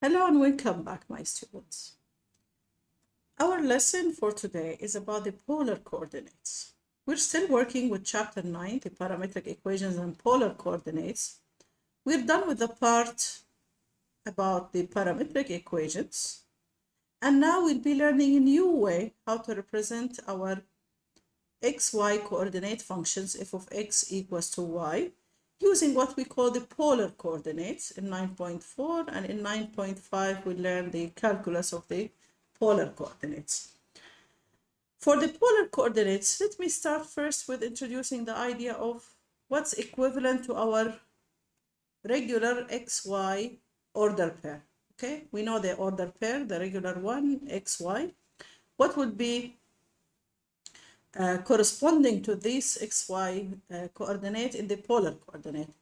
Hello and welcome back, my students. Our lesson for today is about the polar coordinates. We're still working with chapter 9, the parametric equations and polar coordinates. We're done with the part about the parametric equations. And now we'll be learning a new way how to represent our xy coordinate functions f of x equals to y using what we call the polar coordinates in 9.4, and in 9.5 we learn the calculus of the polar coordinates. For the polar coordinates, let me start first with introducing the idea of what's equivalent to our regular xy order pair. Okay, we know the order pair, the regular one, xy. What would be corresponding to this xy coordinate in the polar coordinate?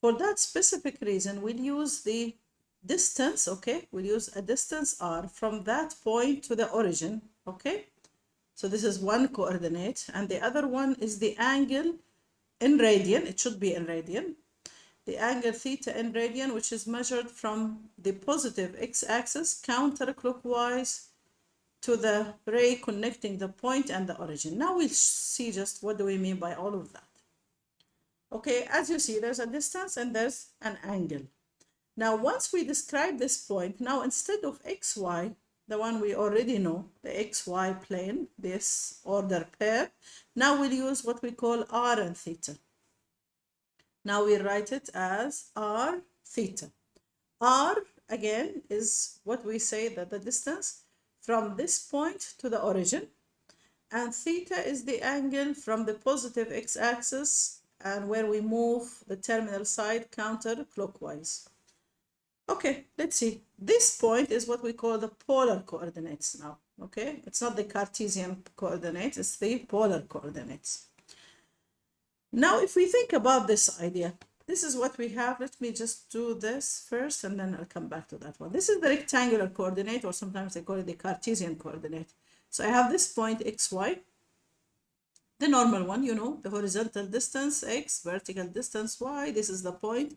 For that specific reason, we'll use the distance, okay? We'll use a distance r from that point to the origin, okay? So this is one coordinate, and the other one is the angle in radian. It should be in radian. The angle theta in radian, which is measured from the positive x-axis counterclockwise to the ray connecting the point and the origin. Now we'll see just what do we mean by all of that. Okay, as you see, there's a distance and there's an angle. Now, once we describe this point, now instead of xy, the one we already know, the xy plane, this order pair, now we'll use what we call r and theta. Now we write it as r theta. R, again, is what we say that the distance from this point to the origin, and theta is the angle from the positive x-axis and where we move the terminal side counterclockwise. Okay, let's see. This point is what we call the polar coordinates now. Okay, it's not the Cartesian coordinates, it's the polar coordinates. Now, if we think about this idea, this is what we have. Let me just do this first and then I'll come back to that one. This is the rectangular coordinate, or sometimes they call it the Cartesian coordinate. So I have this point xy, the normal one, you know, the horizontal distance x, vertical distance y. This is the point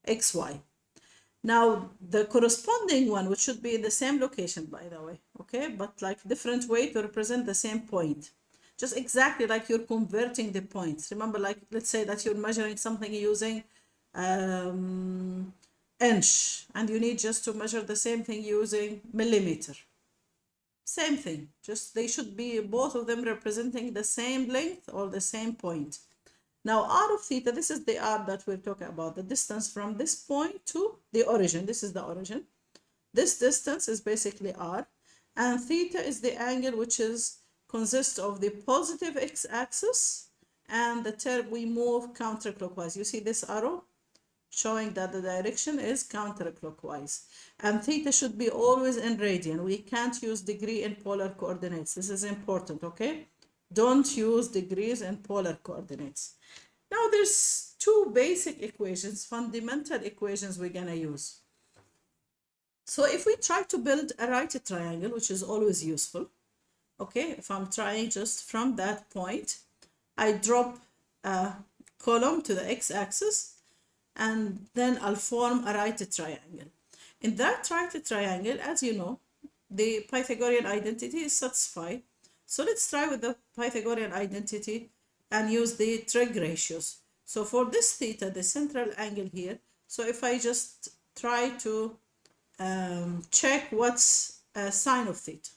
xy. Now, the corresponding one, which should be in the same location, by the way, okay, but like different way to represent the same point. Just exactly like you're converting the points. Remember, like, let's say that you're measuring something using inch, and you need just to measure the same thing using millimeter. Same thing, just they should be both of them representing the same length or the same point. Now, r of theta, this is the r that we're talking about, the distance from this point to the origin. This is the origin. This distance is basically r, and theta is the angle which consists of the positive x-axis and the term we move counterclockwise. You see this arrow showing that the direction is counterclockwise. And theta should be always in radian. We can't use degree in polar coordinates. This is important, okay? Don't use degrees in polar coordinates. Now there's two basic equations, fundamental equations we're gonna use. So if we try to build a right triangle, which is always useful, okay, if I'm trying just from that point, I drop a column to the x-axis and then I'll form a right triangle. In that right triangle, as you know, the Pythagorean identity is satisfied. So let's try with the Pythagorean identity and use the trig ratios. So for this theta, the central angle here, so if I just try to check what's sine of theta.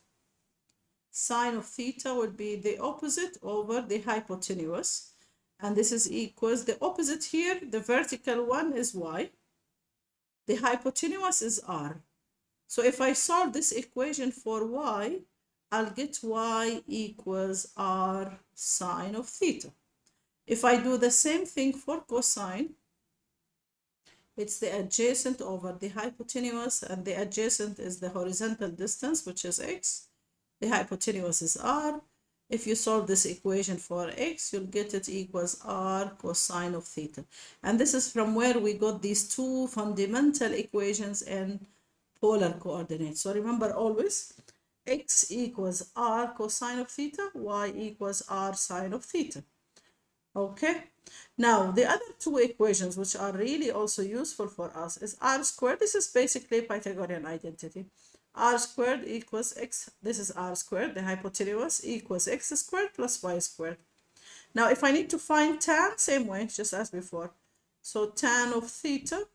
Sine of theta would be the opposite over the hypotenuse. And this is equals the opposite here, the vertical one is y. The hypotenuse is r. So if I solve this equation for y, I'll get y equals r sine of theta. If I do the same thing for cosine, it's the adjacent over the hypotenuse, and the adjacent is the horizontal distance, which is x. The hypotenuse is r. If you solve this equation for x, you'll get it equals r cosine of theta. And this is from where we got these two fundamental equations in polar coordinates. So remember always, x equals r cosine of theta, y equals r sine of theta. Okay. Now, the other two equations, which are really also useful for us, is r squared. This is basically Pythagorean identity. R squared equals x. This is r squared, the hypotenuse, equals x squared plus y squared. Now, if I need to find tan, same way, just as before. So tan of theta,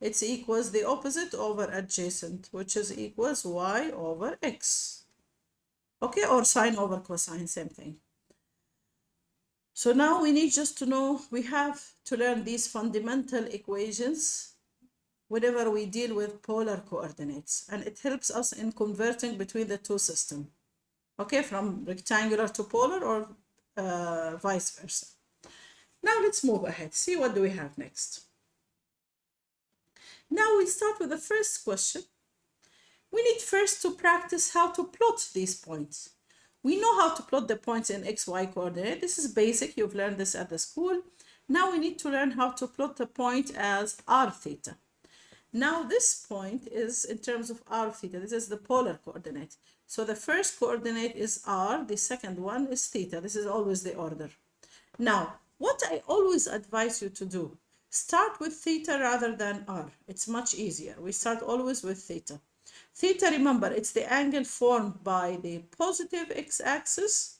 it's equals the opposite over adjacent, which is equals y over x. Okay, or sine over cosine, same thing. So now we need just to know, we have to learn these fundamental equations whenever we deal with polar coordinates, and it helps us in converting between the two systems. Okay, from rectangular to polar or vice versa. Now let's move ahead, see what do we have next. Now we start with the first question. We need first to practice how to plot these points. We know how to plot the points in XY coordinate. This is basic, you've learned this at the school. Now we need to learn how to plot the point as r theta. Now this point is in terms of r theta. This is the polar coordinate. So the first coordinate is r, the second one is theta. This is always the order. Now, what I always advise you to do, start with theta rather than r. It's much easier. We start always with theta. Theta, remember, it's the angle formed by the positive x-axis,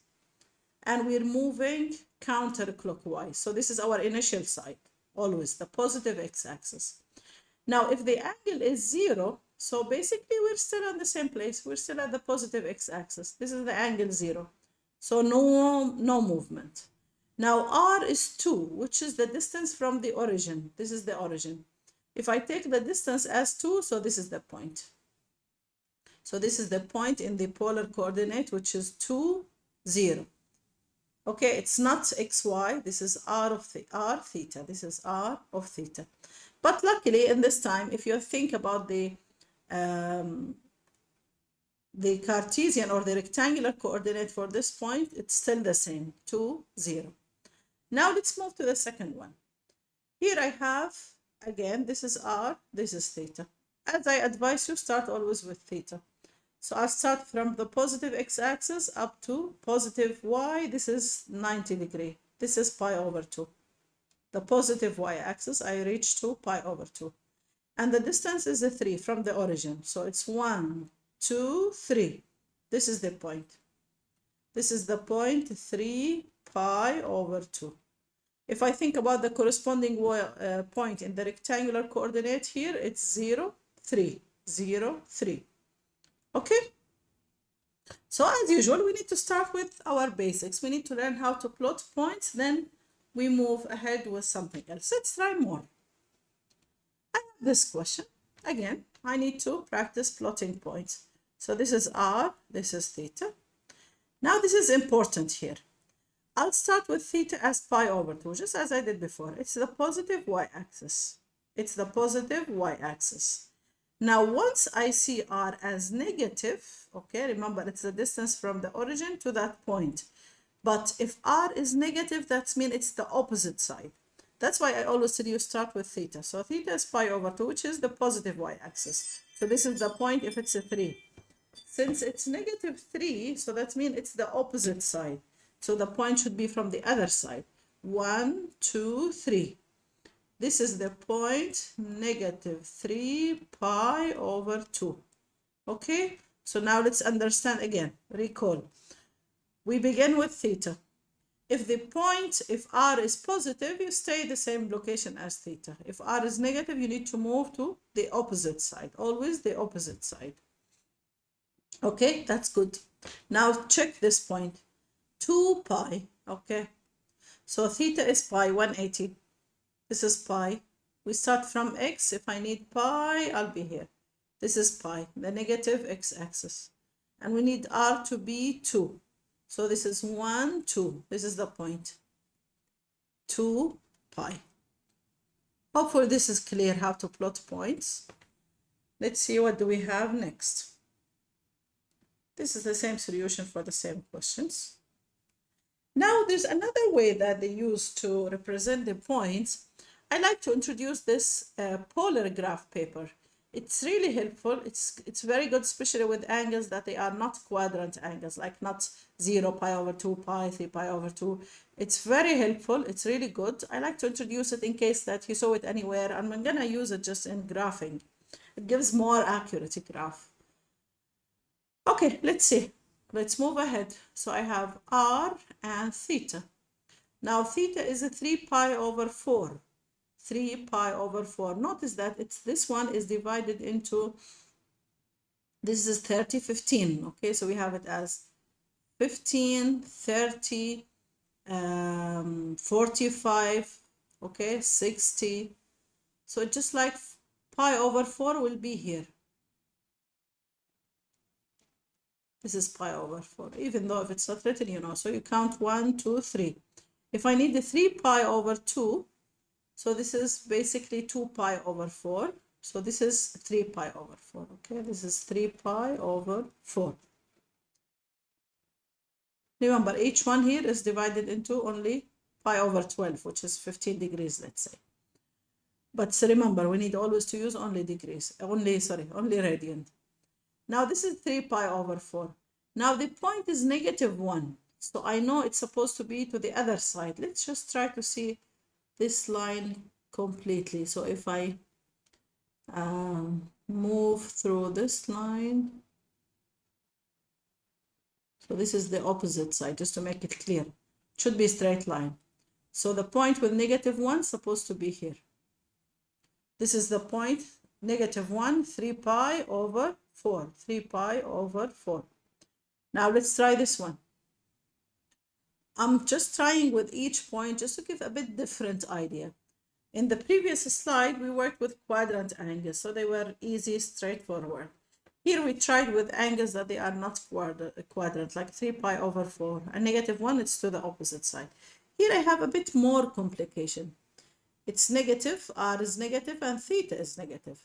and we're moving counterclockwise. So this is our initial side, always the positive x-axis. Now, if the angle is 0, so basically we're still on the same place. We're still at the positive x-axis. This is the angle 0. So no movement. Now, r is 2, which is the distance from the origin. This is the origin. If I take the distance as 2, so this is the point. So this is the point in the polar coordinate, which is 2, 0. Okay, it's not xy. This is r theta. This is r of theta. But luckily, in this time, if you think about the Cartesian or the rectangular coordinate for this point, it's still the same, 2, 0. Now let's move to the second one. Here I have, again, this is r, this is theta. As I advise you, start always with theta. So I'll start from the positive x-axis up to positive y. This is 90 degrees. This is pi over 2. The positive y-axis, I reach to pi over 2. And the distance is a 3 from the origin. So it's 1, 2, 3. This is the point. This is the point 3 pi over 2. If I think about the corresponding point in the rectangular coordinate here, it's 0, 3, 0, 3. Okay? So as usual, we need to start with our basics. We need to learn how to plot points, then we move ahead with something else. Let's try more. I have this question. Again, I need to practice plotting points. So this is r, this is theta. Now this is important here. I'll start with theta as pi over 2, just as I did before. It's the positive y-axis. It's the positive y-axis. Now, once I see r as negative, okay, remember it's the distance from the origin to that point. But if r is negative, that means it's the opposite side. That's why I always tell you start with theta. So theta is pi over 2, which is the positive y-axis. So this is the point if it's a 3. Since it's negative 3, so that means it's the opposite side. So the point should be from the other side. 1, 2, 3. This is the point negative 3 pi over 2. Okay, so now let's understand again. Recall. We begin with theta. If r is positive, you stay the same location as theta. If r is negative, you need to move to the opposite side. Always the opposite side. Okay, that's good. Now check this point. 2 pi, okay. So theta is pi, 180. This is pi. We start from x. If I need pi, I'll be here. This is pi, the negative x-axis. And we need r to be 2. So this is 1, 2. This is the point. 2 pi. Hopefully this is clear how to plot points. Let's see what do we have next. This is the same solution for the same questions. Now there's another way that they use to represent the points. I like to introduce this polar graph paper. It's really helpful. It's very good, especially with angles that they are not quadrant angles, like not 0 pi over 2 pi, 3 pi over 2. It's very helpful. It's really good. I like to introduce it in case that you saw it anywhere, and I'm gonna use it just in graphing. It gives more accurate graph. Okay, let's see. Let's move ahead. So I have r and theta. Now theta is a 3 pi over 4. 3 pi over 4. Notice that this one is divided into, this is 30, 15. Okay, so we have it as 15, 30, 45, okay, 60. So just like pi over 4 will be here. This is pi over 4, even though if it's not written, you know, so you count 1, 2, 3. If I need the 3 pi over 2, so this is basically 2 pi over 4. So this is 3 pi over 4, okay? This is 3 pi over 4. Remember, each one here is divided into only pi over 12, which is 15 degrees, let's say. But remember, we need always to use only degrees, only radian. Now this is 3 pi over 4. Now the point is -1. So I know it's supposed to be to the other side. Let's just try to see this line completely. So if I move through this line, so this is the opposite side, just to make it clear. It should be a straight line. So the point with -1 is supposed to be here. This is the point, -1, 3 pi over 4, 3 pi over 4. Now let's try this one. I'm just trying with each point just to give a bit different idea. In the previous slide, we worked with quadrant angles, so they were easy, straightforward. Here we tried with angles that they are not quadrant, like 3 pi over 4, and -1, it's to the opposite side. Here I have a bit more complication. It's negative, r is negative, and theta is negative.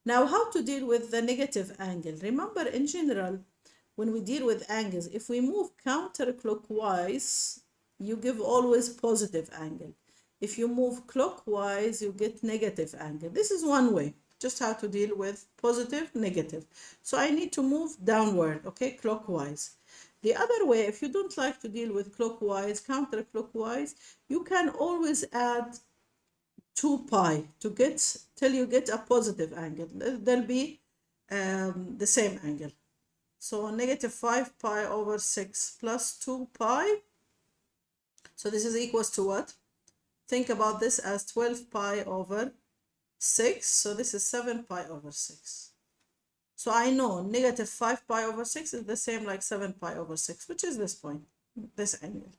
Now, how to deal with the negative angle? Remember, in general, when we deal with angles, if we move counterclockwise, you give always positive angle. If you move clockwise, you get negative angle. This is one way, just how to deal with positive, negative. So I need to move downward, okay, clockwise. The other way, if you don't like to deal with clockwise, counterclockwise, you can always add 2 pi to get till you get a positive angle. There'll be the same angle. So -5 pi over 6 plus 2 pi. So this is equals to what? Think about this as 12 pi over 6. So this is 7 pi over 6. So I know -5 pi over 6 is the same like 7 pi over 6, which is this point, this angle.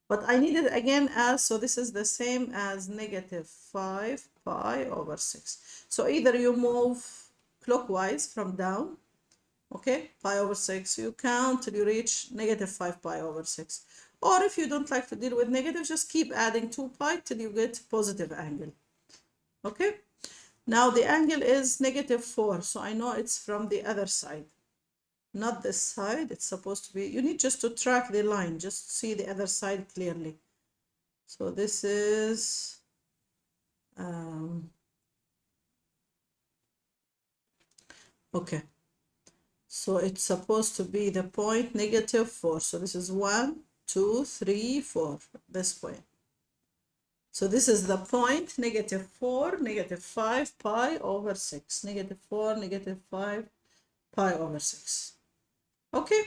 But I need it again as, so this is the same as -5 pi over 6. So either you move clockwise from down, okay, pi over 6, you count till you reach -5 pi over 6. Or if you don't like to deal with negative, just keep adding 2 pi till you get positive angle. Okay, now the angle is -4, so I know it's from the other side, not this side. It's supposed to be, you need just to track the line, just see the other side clearly. So this is okay, so it's supposed to be the point -4. So this is 1, 2, 3, 4, this point. So this is the point -4, -5 pi over 6, -4, -5 pi over 6. Okay.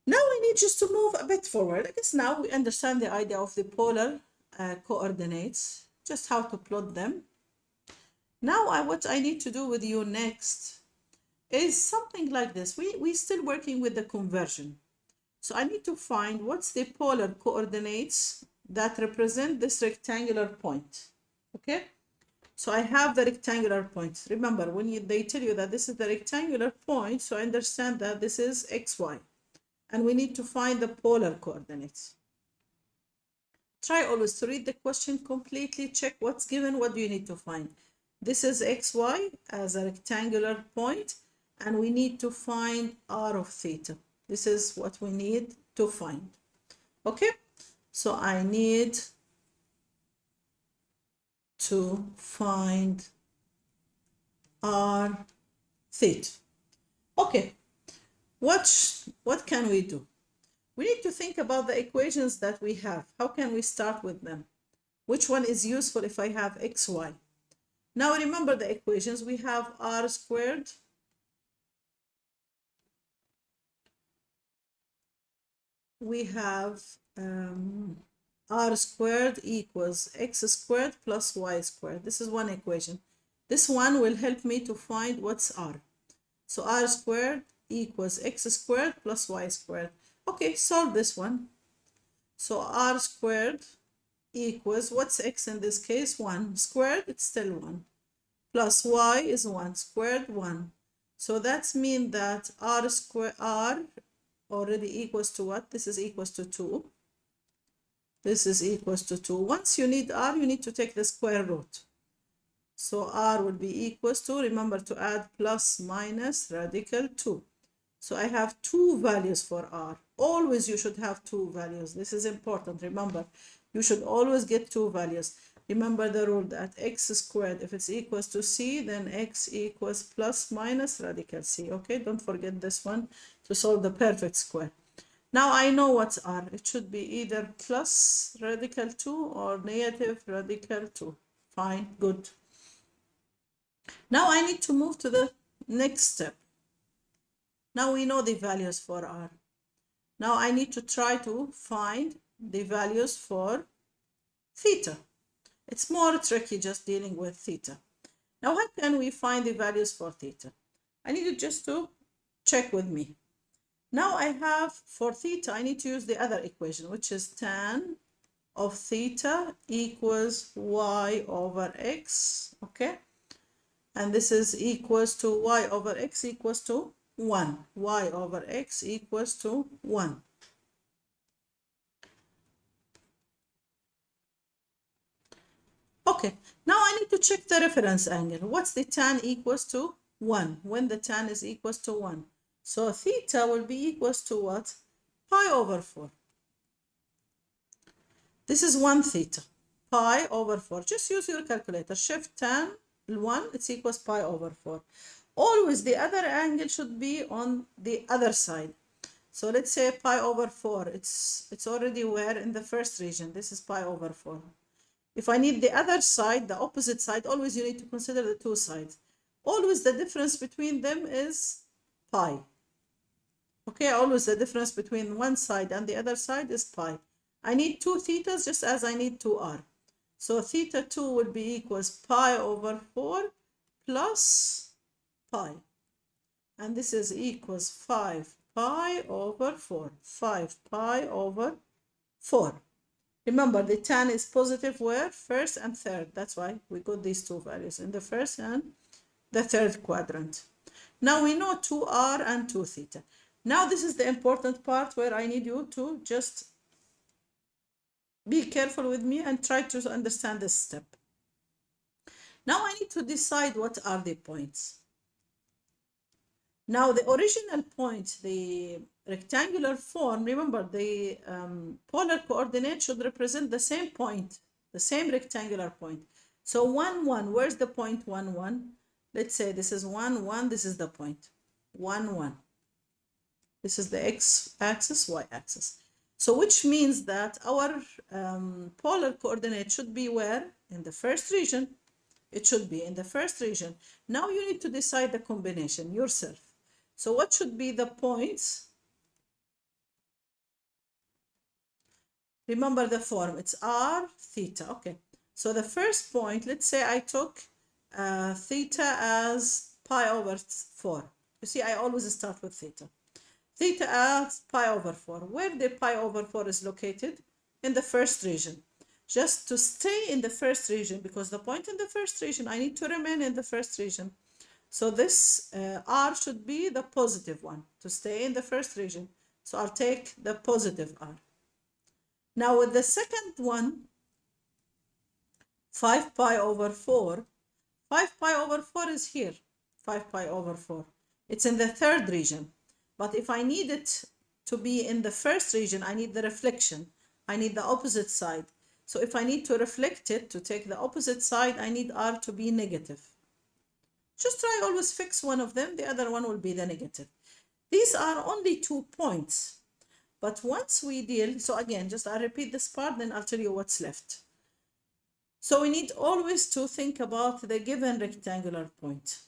Now we need just to move a bit forward. I guess now we understand the idea of the polar coordinates, just how to plot them. Now what I need to do with you next is something like this. We're still working with the conversion. So I need to find what's the polar coordinates that represent this rectangular point. Okay? So I have the rectangular point. Remember, when they tell you that this is the rectangular point, so I understand that this is xy. And we need to find the polar coordinates. Try always to read the question completely, check what's given, what do you need to find. This is xy as a rectangular point, and we need to find r of theta. This is what we need to find. Okay, so I need to find r theta. Okay, what can we do? We need to think about the equations that we have. How can we start with them? Which one is useful if I have x, y? Now remember the equations. We have r squared we have r squared equals x squared plus y squared. This is one equation. This one will help me to find what's r. So r squared equals x squared plus y squared. Okay, solve this one. So r squared equals, what's x in this case? 1. Squared, it's still 1. Plus y is 1. Squared, 1. So that means that r squared, r already equals to what? This is equals to 2. This is equals to 2. Once you need r, you need to take the square root. So r will be equals to, remember to add plus minus radical 2. So I have two values for r. Always you should have two values. This is important. Remember, you should always get two values. Remember the rule that x squared, if it's equals to c, then x equals plus minus radical c. Okay, don't forget this one to solve the perfect square. Now I know what's r. It should be either plus radical 2 or negative radical 2. Fine, good. Now I need to move to the next step. Now we know the values for r. Now I need to try to find the values for theta. It's more tricky just dealing with theta. Now how can we find the values for theta? I need you just to check with me. Now I have, for theta, I need to use the other equation, which is tan of theta equals y over x, okay? And this is equals to y over x equals to 1. Y over x equals to 1. Okay, now I need to check the reference angle. What's the tan equals to? 1, when the tan is equals to 1. So theta will be equals to what? Pi over 4. This is 1 theta. Pi over 4. Just use your calculator. Shift tan 1, it's equals pi over 4. Always the other angle should be on the other side. So let's say pi over 4. It's already where? In the first region. This is pi over 4. If I need the other side, the opposite side, always you need to consider the two sides. Always the difference between them is pi. Okay, always the difference between one side and the other side is pi. I need 2 thetas just as I need 2r. So theta 2 will be equals pi over 4 plus pi. And this is equals 5 pi over 4. 5 pi over 4. Remember, the tan is positive where? First and third. That's why we got these two values in the first and the third quadrant. Now we know 2r and 2 theta. Now this is the important part where I need you to just be careful with me and try to understand this step. Now I need to decide what are the points. Now the original point, the rectangular form, remember the polar coordinate should represent the same point, the same rectangular point. So 1, 1, where's the point 1, 1? Let's say this is 1, 1, this is the point. 1, 1. This is the x-axis, y-axis. So which means that our polar coordinate should be where? In the first region. It should be in the first region. Now you need to decide the combination yourself. So what should be the points? Remember the form, it's r theta. Okay, so the first point, let's say I took theta as pi over 4. You see, I always start with theta. Theta as pi over 4. Where the pi over 4 is located? In the first region. Just to stay in the first region, because the point in the first region, I need to remain in the first region. So this r should be the positive one to stay in the first region. So I'll take the positive r. Now with the second one, 5 pi over 4. 5 pi over 4 is here. 5 pi over 4. It's in the third region. But if I need it to be in the first region, I need the reflection. I need the opposite side. So if I need to reflect it, to take the opposite side, I need r to be negative. Just try always fix one of them, the other one will be the negative. These are only 2 points. But once we deal, so again, just I'll repeat this part, then I'll tell you what's left. So we need always to think about the given rectangular point.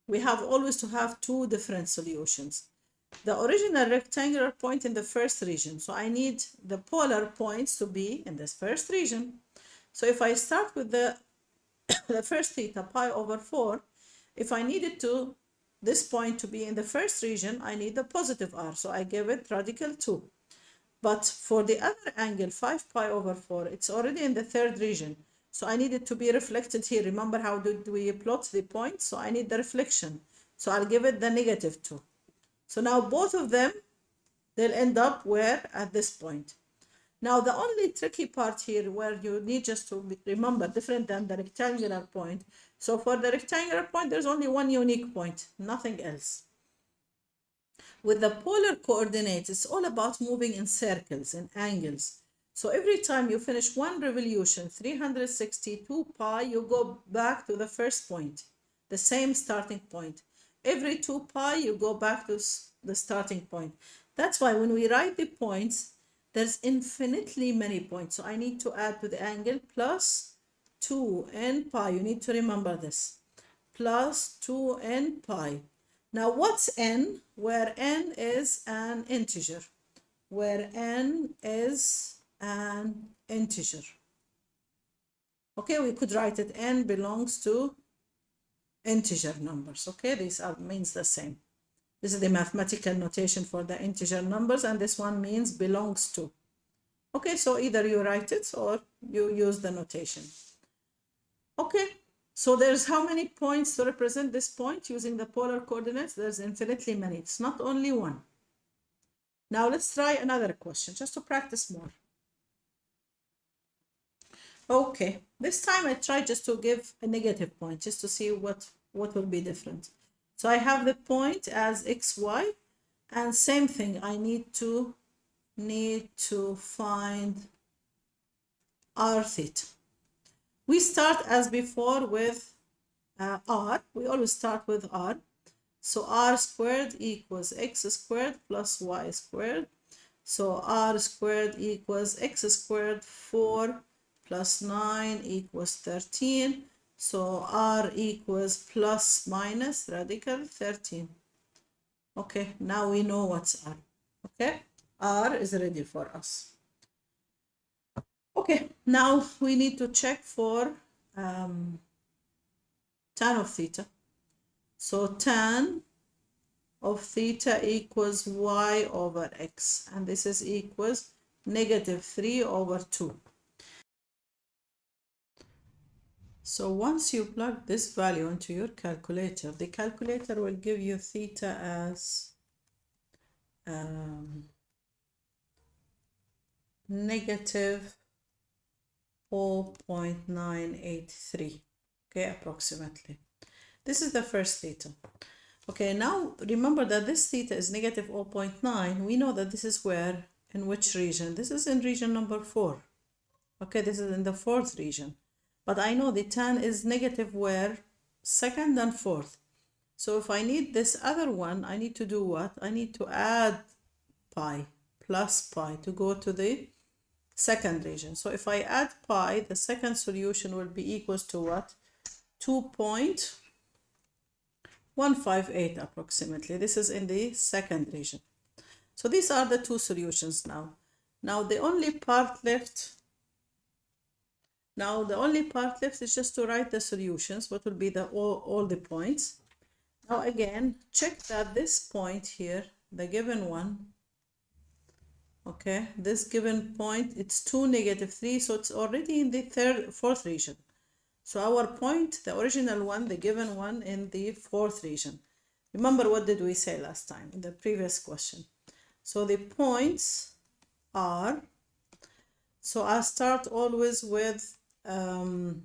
We have always to have 2 different solutions. The original rectangular point in the first region. So I need the polar points to be in this first region. So if I start with the first theta, pi over 4, if I needed this point to be in the first region, I need the positive r. So I give it radical 2. But for the other angle, 5 pi over 4, it's already in the third region. So I need it to be reflected here. Remember how did we plot the points? So I need the reflection. So I'll give it the negative 2. So now both of them, they'll end up where? At this point. Now the only tricky part here where you need just to remember different than the rectangular point. So for the rectangular point, there's only one unique point, nothing else. With the polar coordinates, it's all about moving in circles, in angles. So every time you finish one revolution, 362 pi, you go back to the first point, the same starting point. Every 2 pi, you go back to the starting point. That's why when we write the points, there's infinitely many points. So I need to add to the angle plus 2n pi. You need to remember this. Plus 2n pi. Now what's n? Where n is an integer. Where n is an integer. Okay, we could write it n belongs to integer numbers. Okay, these means the same. This is the mathematical notation for the integer numbers, and this one means belongs to. Okay, so either you write it or you use the notation. Okay, so there's how many points to represent this point using the polar coordinates? There's infinitely many. It's not only one. Now let's try another question just to practice more. Okay, this time I try just to give a negative point just to see what will be different. So I have the point as xy, and same thing, I need to find r theta. We start as before with r. We always start with r. So r squared equals x squared plus y squared. So r squared equals x squared, 4 plus 9 equals 13. So r equals plus minus radical 13. Okay, now we know what's r. Okay, r is ready for us. Okay, now we need to check for tan of theta. So tan of theta equals y over x, and this is equals negative 3 over 2. So once you plug this value into your calculator, the calculator will give you theta as negative 0.983, okay, approximately. This is the first theta. Okay, now remember that this theta is negative 0.9. We know that this is where, in which region? This is in region number 4. Okay, this is in the 4th region. But I know the tan is negative where? 2nd and 4th. So if I need this other one, I need to do what? I need to add pi, plus pi, to go to the 2nd region. So if I add pi, the second solution will be equals to what? 2.158 approximately. This is in the 2nd region. So these are the 2 solutions now. Now the only part left is just to write the solutions. What will be all the points? Now again, check that this point here, the given one, okay, this given point, it's 2, negative 3, so it's already in the 4th region. So our point, the original one, the given one, in the 4th region. Remember, what did we say last time in the previous question? So the points are, so I start always with the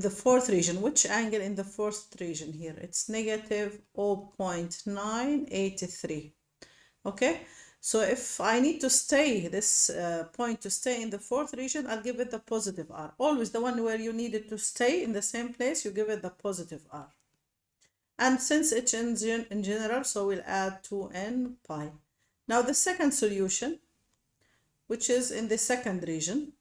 4th region. Which angle in the 4th region here? It's negative 0.983. Okay, so if I need to stay this point to stay in the 4th region, I'll give it the positive r. Always the one where you need it to stay in the same place, you give it the positive r. And since it's in general, so we'll add 2n pi. Now the second solution, which is in the second region,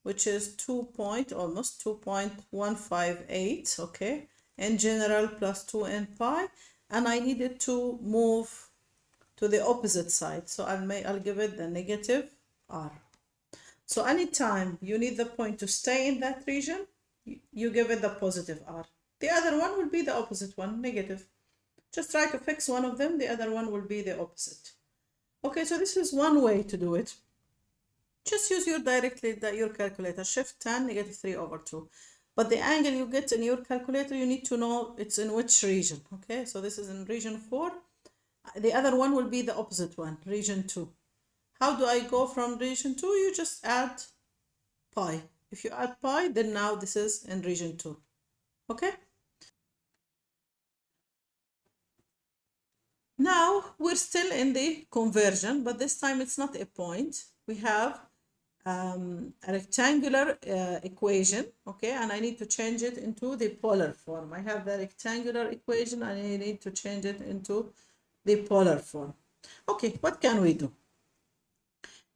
which is almost 2.158, okay, in general plus 2n pi, and I needed to move to the opposite side, so I'll give it the negative r. So anytime you need the point to stay in that region, you give it the positive r. The other one will be the opposite one, negative. Just try to fix one of them, the other one will be the opposite. Okay, so this is one way to do it. Just use your calculator, shift 10, negative 3 over 2. But the angle you get in your calculator, you need to know it's in which region. Okay, so this is in region 4. The other one will be the opposite one, region 2. How do I go from region 2? You just add pi. If you add pi, then now this is in region 2. Okay? Now we're still in the conversion, but this time it's not a point. We have a rectangular equation, okay, and I need to change it into the polar form. I have the rectangular equation and I need to change it into the polar form. Okay, what can we do?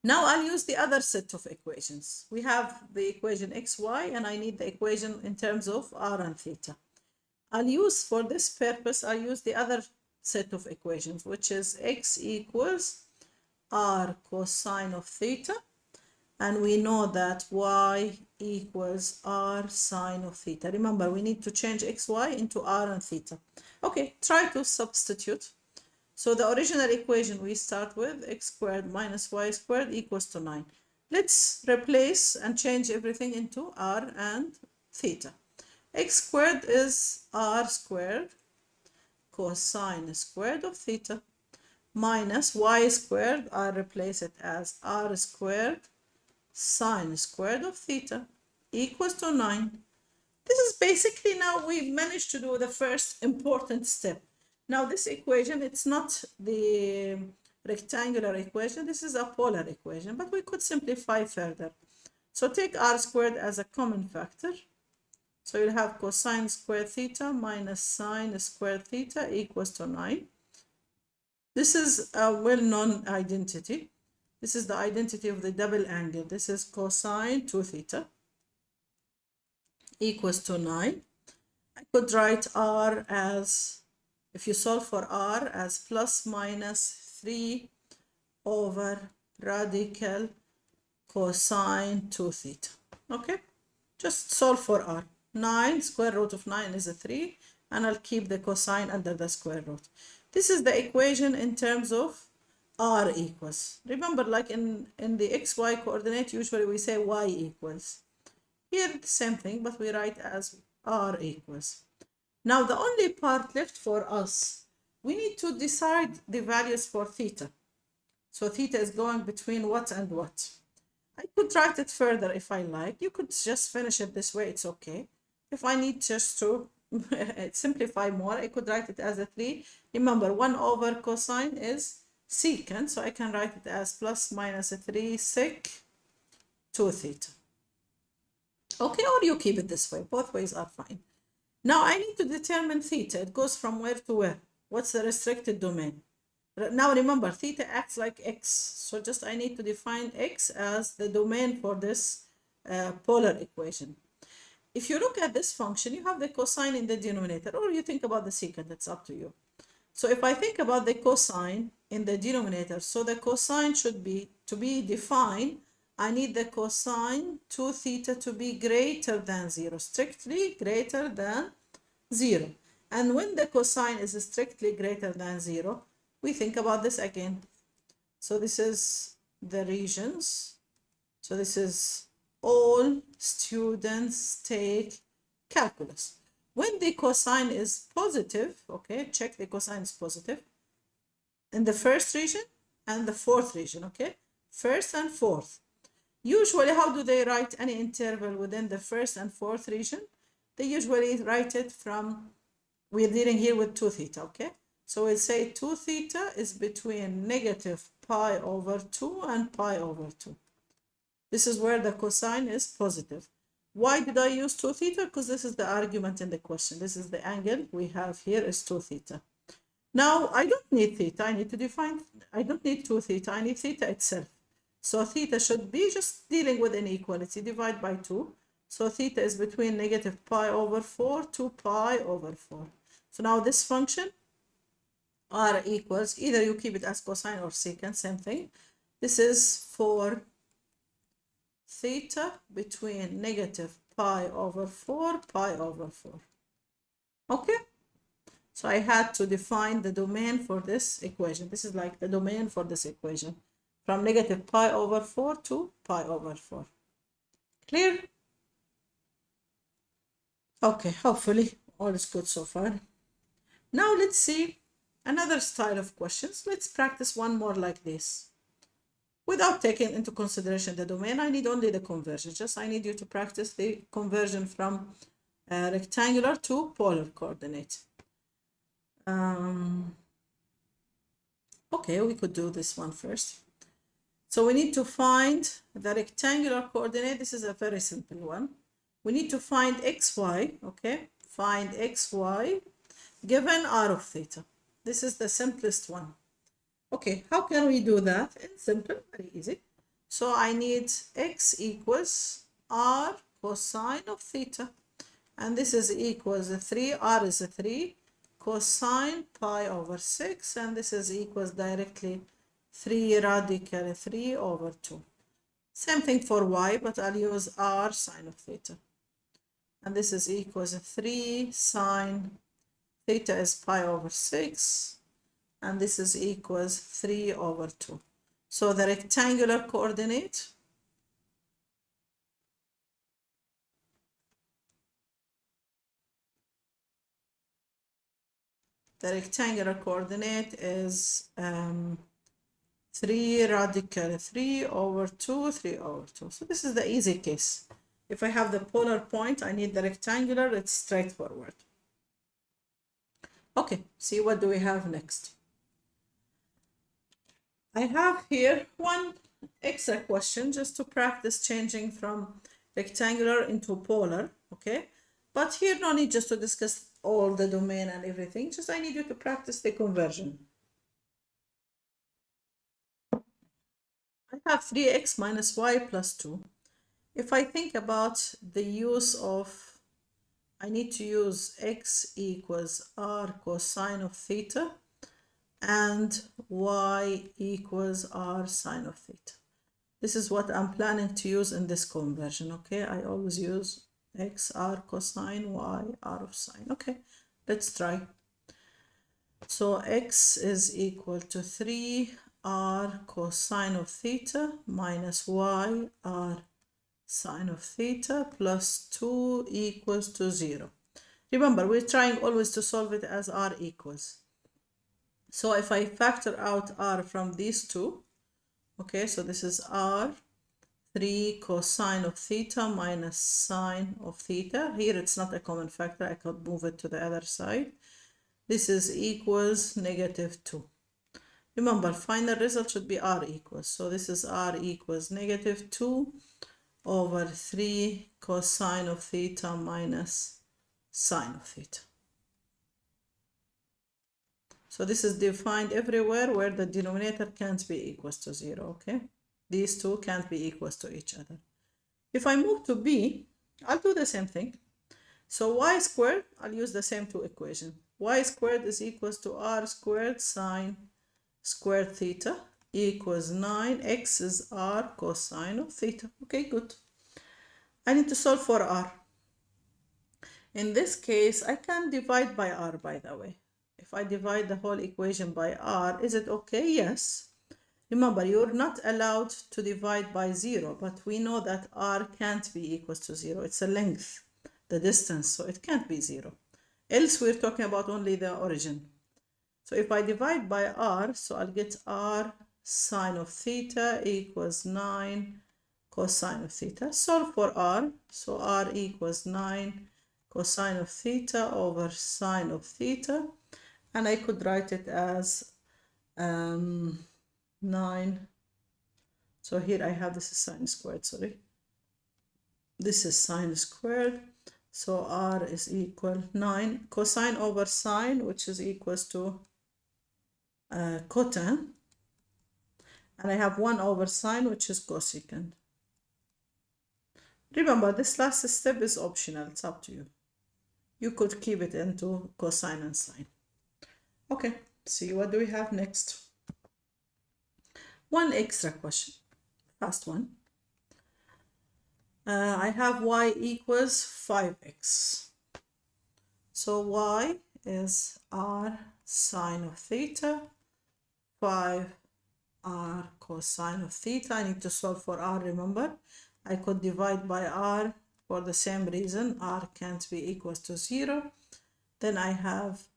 Now I'll use the other set of equations. We have the equation xy and I need the equation in terms of r and theta. I'll use, for this purpose, I'll use the other set of equations, which is x equals r cosine of theta, and we know that y equals r sine of theta. Remember, we need to change xy into r and theta. Okay, try to substitute. So the original equation we start with, x squared minus y squared equals to 9. Let's replace and change everything into r and theta. X squared is r squared cosine squared of theta minus y squared, I'll replace it as r squared sine squared of theta equals to 9. This is basically, now we managed to do the first important step. Now this equation, it's not the rectangular equation, this is a polar equation, but we could simplify further. So take r squared as a common factor. So you'll have cosine squared theta minus sine squared theta equals to 9. This is a well-known identity. This is the identity of the double angle. This is cosine 2 theta equals to 9. I could write r as, if you solve for r, as plus minus 3 over radical cosine 2 theta. Okay, just solve for r. 9, square root of 9 is a 3, and I'll keep the cosine under the square root. This is the equation in terms of r equals. Remember, like in the xy coordinate, usually we say y equals. Here, the same thing, but we write as r equals. Now, the only part left for us, we need to decide the values for theta. So theta is going between what and what? I could write it further if I like. You could just finish it this way, it's okay. If I need just to simplify more, I could write it as a 3. Remember, 1 over cosine is secant, so I can write it as plus minus a 3 sec 2 theta. Okay, or you keep it this way. Both ways are fine. Now I need to determine theta. It goes from where to where? What's the restricted domain? Now remember, theta acts like x. So just I need to define x as the domain for this polar equation. If you look at this function, you have the cosine in the denominator, or you think about the secant, it's up to you. So if I think about the cosine in the denominator, so the cosine should be, to be defined, I need the cosine 2 theta to be greater than 0, strictly greater than 0. And when the cosine is strictly greater than 0, we think about this again. So this is the regions. So this is all students take calculus. When the cosine is positive, okay, check the cosine is positive in the first region and the fourth region, okay, first and fourth. Usually, how do they write any interval within the first and fourth region? They usually write it from, we're dealing here with 2 theta, okay? So we'll say 2 theta is between negative pi over 2 and pi over 2. This is where the cosine is positive. Why did I use 2 theta? Because this is the argument in the question. This is the angle we have here is 2 theta. Now, I don't need theta. I need to define, I don't need 2 theta. I need theta itself. So theta should be just dealing with inequality. Divide by 2. So theta is between negative pi over 4 to pi over 4. So now this function, r equals, either you keep it as cosine or secant, same thing. This is for theta between negative pi over 4, pi over 4. Okay? So I had to define the domain for this equation. This is like the domain for this equation. From negative pi over 4 to pi over 4. Clear? Okay, hopefully all is good so far. Now let's see another style of questions. Let's practice one more like this. Without taking into consideration the domain, I need only the conversion. Just I need you to practice the conversion from rectangular to polar coordinate. Okay, we could do this one first. So we need to find the rectangular coordinate. This is a very simple one. We need to find xy, okay? Find xy given r of theta. This is the simplest one. Okay, how can we do that? It's simple, very easy. So I need x equals r cosine of theta. And this is equals 3, r is 3, cosine pi over 6, and this is equals directly 3 radical 3 over 2. Same thing for y, but I'll use r sine of theta. And this is equals 3 sine theta is pi over 6, and this is equals 3 over 2. So the rectangular coordinate is 3 radical 3 over 2, 3 over 2. So this is the easy case. If I have the polar point, I need the rectangular, it's straightforward. Okay, see what do we have next. I have here one extra question just to practice changing from rectangular into polar, okay? But here no need just to discuss all the domain and everything, just I need you to practice the conversion. I have 3x minus y plus 2. If I think about the use of, I need to use x equals r cosine of theta and y equals r sine of theta. This is what I'm planning to use in this conversion, okay? I always use x r cosine, y r of sine. Okay, let's try. So x is equal to 3 r cosine of theta minus y r sine of theta plus 2 equals to 0. Remember, we're trying always to solve it as r equals. So if I factor out r from these two, okay, so this is r 3 cosine of theta minus sine of theta. Here it's not a common factor, I could move it to the other side. This is equals negative 2. Remember, final result should be r equals. So this is r equals negative 2 over 3 cosine of theta minus sine of theta. So this is defined everywhere where the denominator can't be equals to 0, okay? These two can't be equals to each other. If I move to b, I'll do the same thing. So y squared, I'll use the same two equations. Y squared is equals to r squared sine squared theta equals 9. X is r cosine of theta. Okay, good. I need to solve for r. In this case, I can divide by r, by the way. If I divide the whole equation by r, is it okay? Yes. Remember, you're not allowed to divide by 0, but we know that r can't be equals to 0. It's a length, the distance, so it can't be 0. Else we're talking about only the origin. So if I divide by r, so I'll get r sine of theta equals 9 cosine of theta. Solve for r, so r equals 9 cosine of theta over sine of theta. And I could write it as 9. So here I have this is sine squared, sorry. This is sine squared. So r is equal 9 cosine over sine, which is equals to cotan. And I have 1 over sine, which is cosecant. Remember, this last step is optional. It's up to you. You could keep it into cosine and sine. Okay, see what do we have next? One extra question. Fast one. I have y equals 5x. So y is r sine of theta, 5 r cosine of theta. I need to solve for r, remember. I could divide by r for the same reason. R can't be equals to 0. Then I have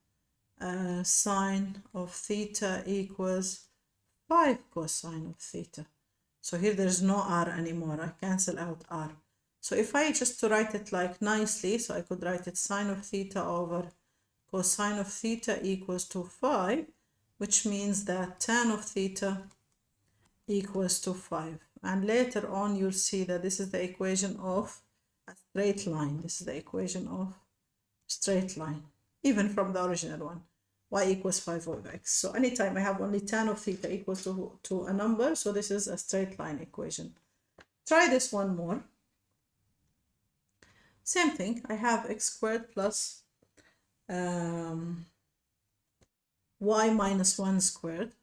sine of theta equals 5 cosine of theta. So here there's no r anymore. I cancel out r. So if I just to write it like nicely, so I could write it sine of theta over cosine of theta equals to 5, which means that tan of theta equals to 5. And later on you'll see that this is the equation of a straight line. This is the equation of straight line, even from the original one. Y equals 5 over x. So anytime I have only tan of theta equals to a number, so this is a straight line equation. Try this one more. Same thing, I have x squared plus y minus 1 squared.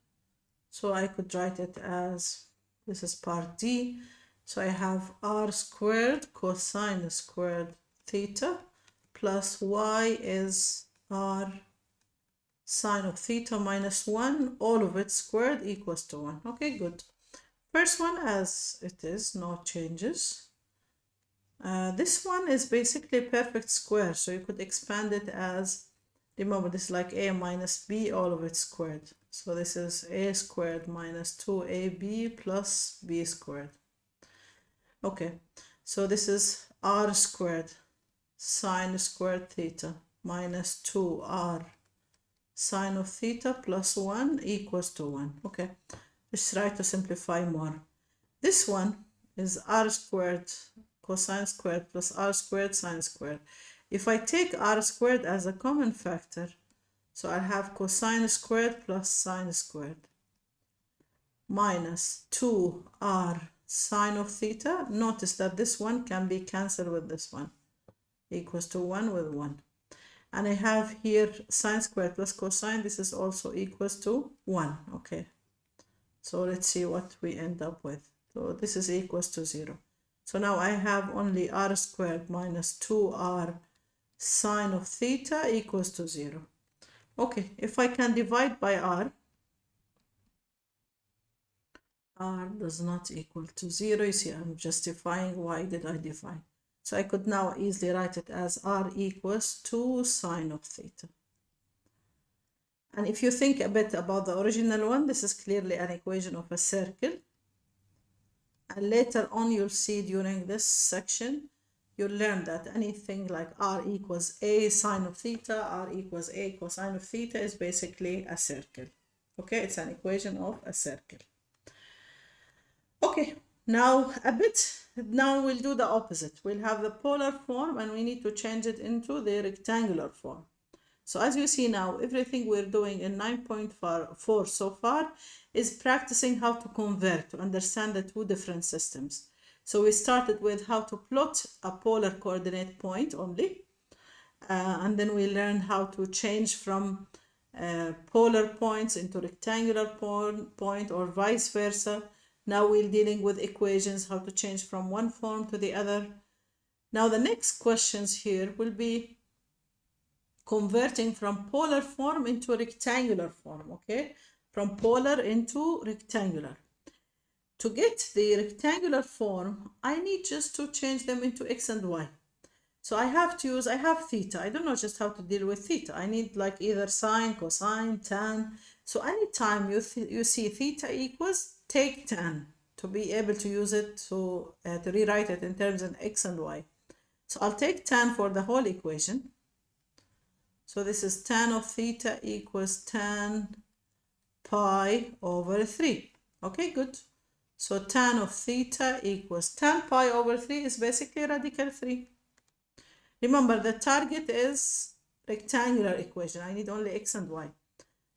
So I could write it as, this is part D. So I have r squared cosine squared theta plus y is r sine of theta minus 1, all of it squared equals to 1. Okay, good. First one as it is, no changes. This one is basically perfect square, so you could expand it as, remember this is like a minus b, all of it squared. So this is a squared minus 2ab plus b squared. Okay, so this is r squared sine squared theta minus 2r sine of theta plus 1 equals to 1. Okay, let's try to simplify more. This one is r squared cosine squared plus r squared sine squared. If I take r squared as a common factor, so I have cosine squared plus sine squared minus 2r sine of theta. Notice that this one can be cancelled with this one, equals to 1 with 1. And I have here sine squared plus cosine. This is also equals to 1. Okay, so let's see what we end up with. So this is equals to 0. So now I have only r squared minus 2r sine of theta equals to 0. Okay, if I can divide by r does not equal to 0. You see, I'm justifying why did I divide. So I could now easily write it as r equals 2 sine of theta. And if you think a bit about the original one, this is clearly an equation of a circle. And later on, you'll see during this section, you'll learn that anything like r equals a sine of theta, r equals a cosine of theta is basically a circle. Okay, it's an equation of a circle. Okay, now we'll do the opposite. We'll have the polar form and we need to change it into the rectangular form. So as you see now, everything we're doing in 9.4 so far is practicing how to convert, to understand the two different systems. So we started with how to plot a polar coordinate point only. And then we learned how to change from polar points into rectangular point or vice versa. Now we're dealing with equations, how to change from one form to the other. Now the next questions here will be converting from polar form into rectangular form, okay? From polar into rectangular. To get the rectangular form, I need just to change them into x and y. So I have theta. I don't know just how to deal with theta. I need like either sine, cosine, tan. So anytime you see theta equals, take tan to be able to use it to rewrite it in terms of x and y. So I'll take tan for the whole equation. So this is tan of theta equals tan pi over 3. Okay, good. So tan of theta equals tan pi over 3 is basically radical 3. Remember, the target is rectangular equation. I need only x and y.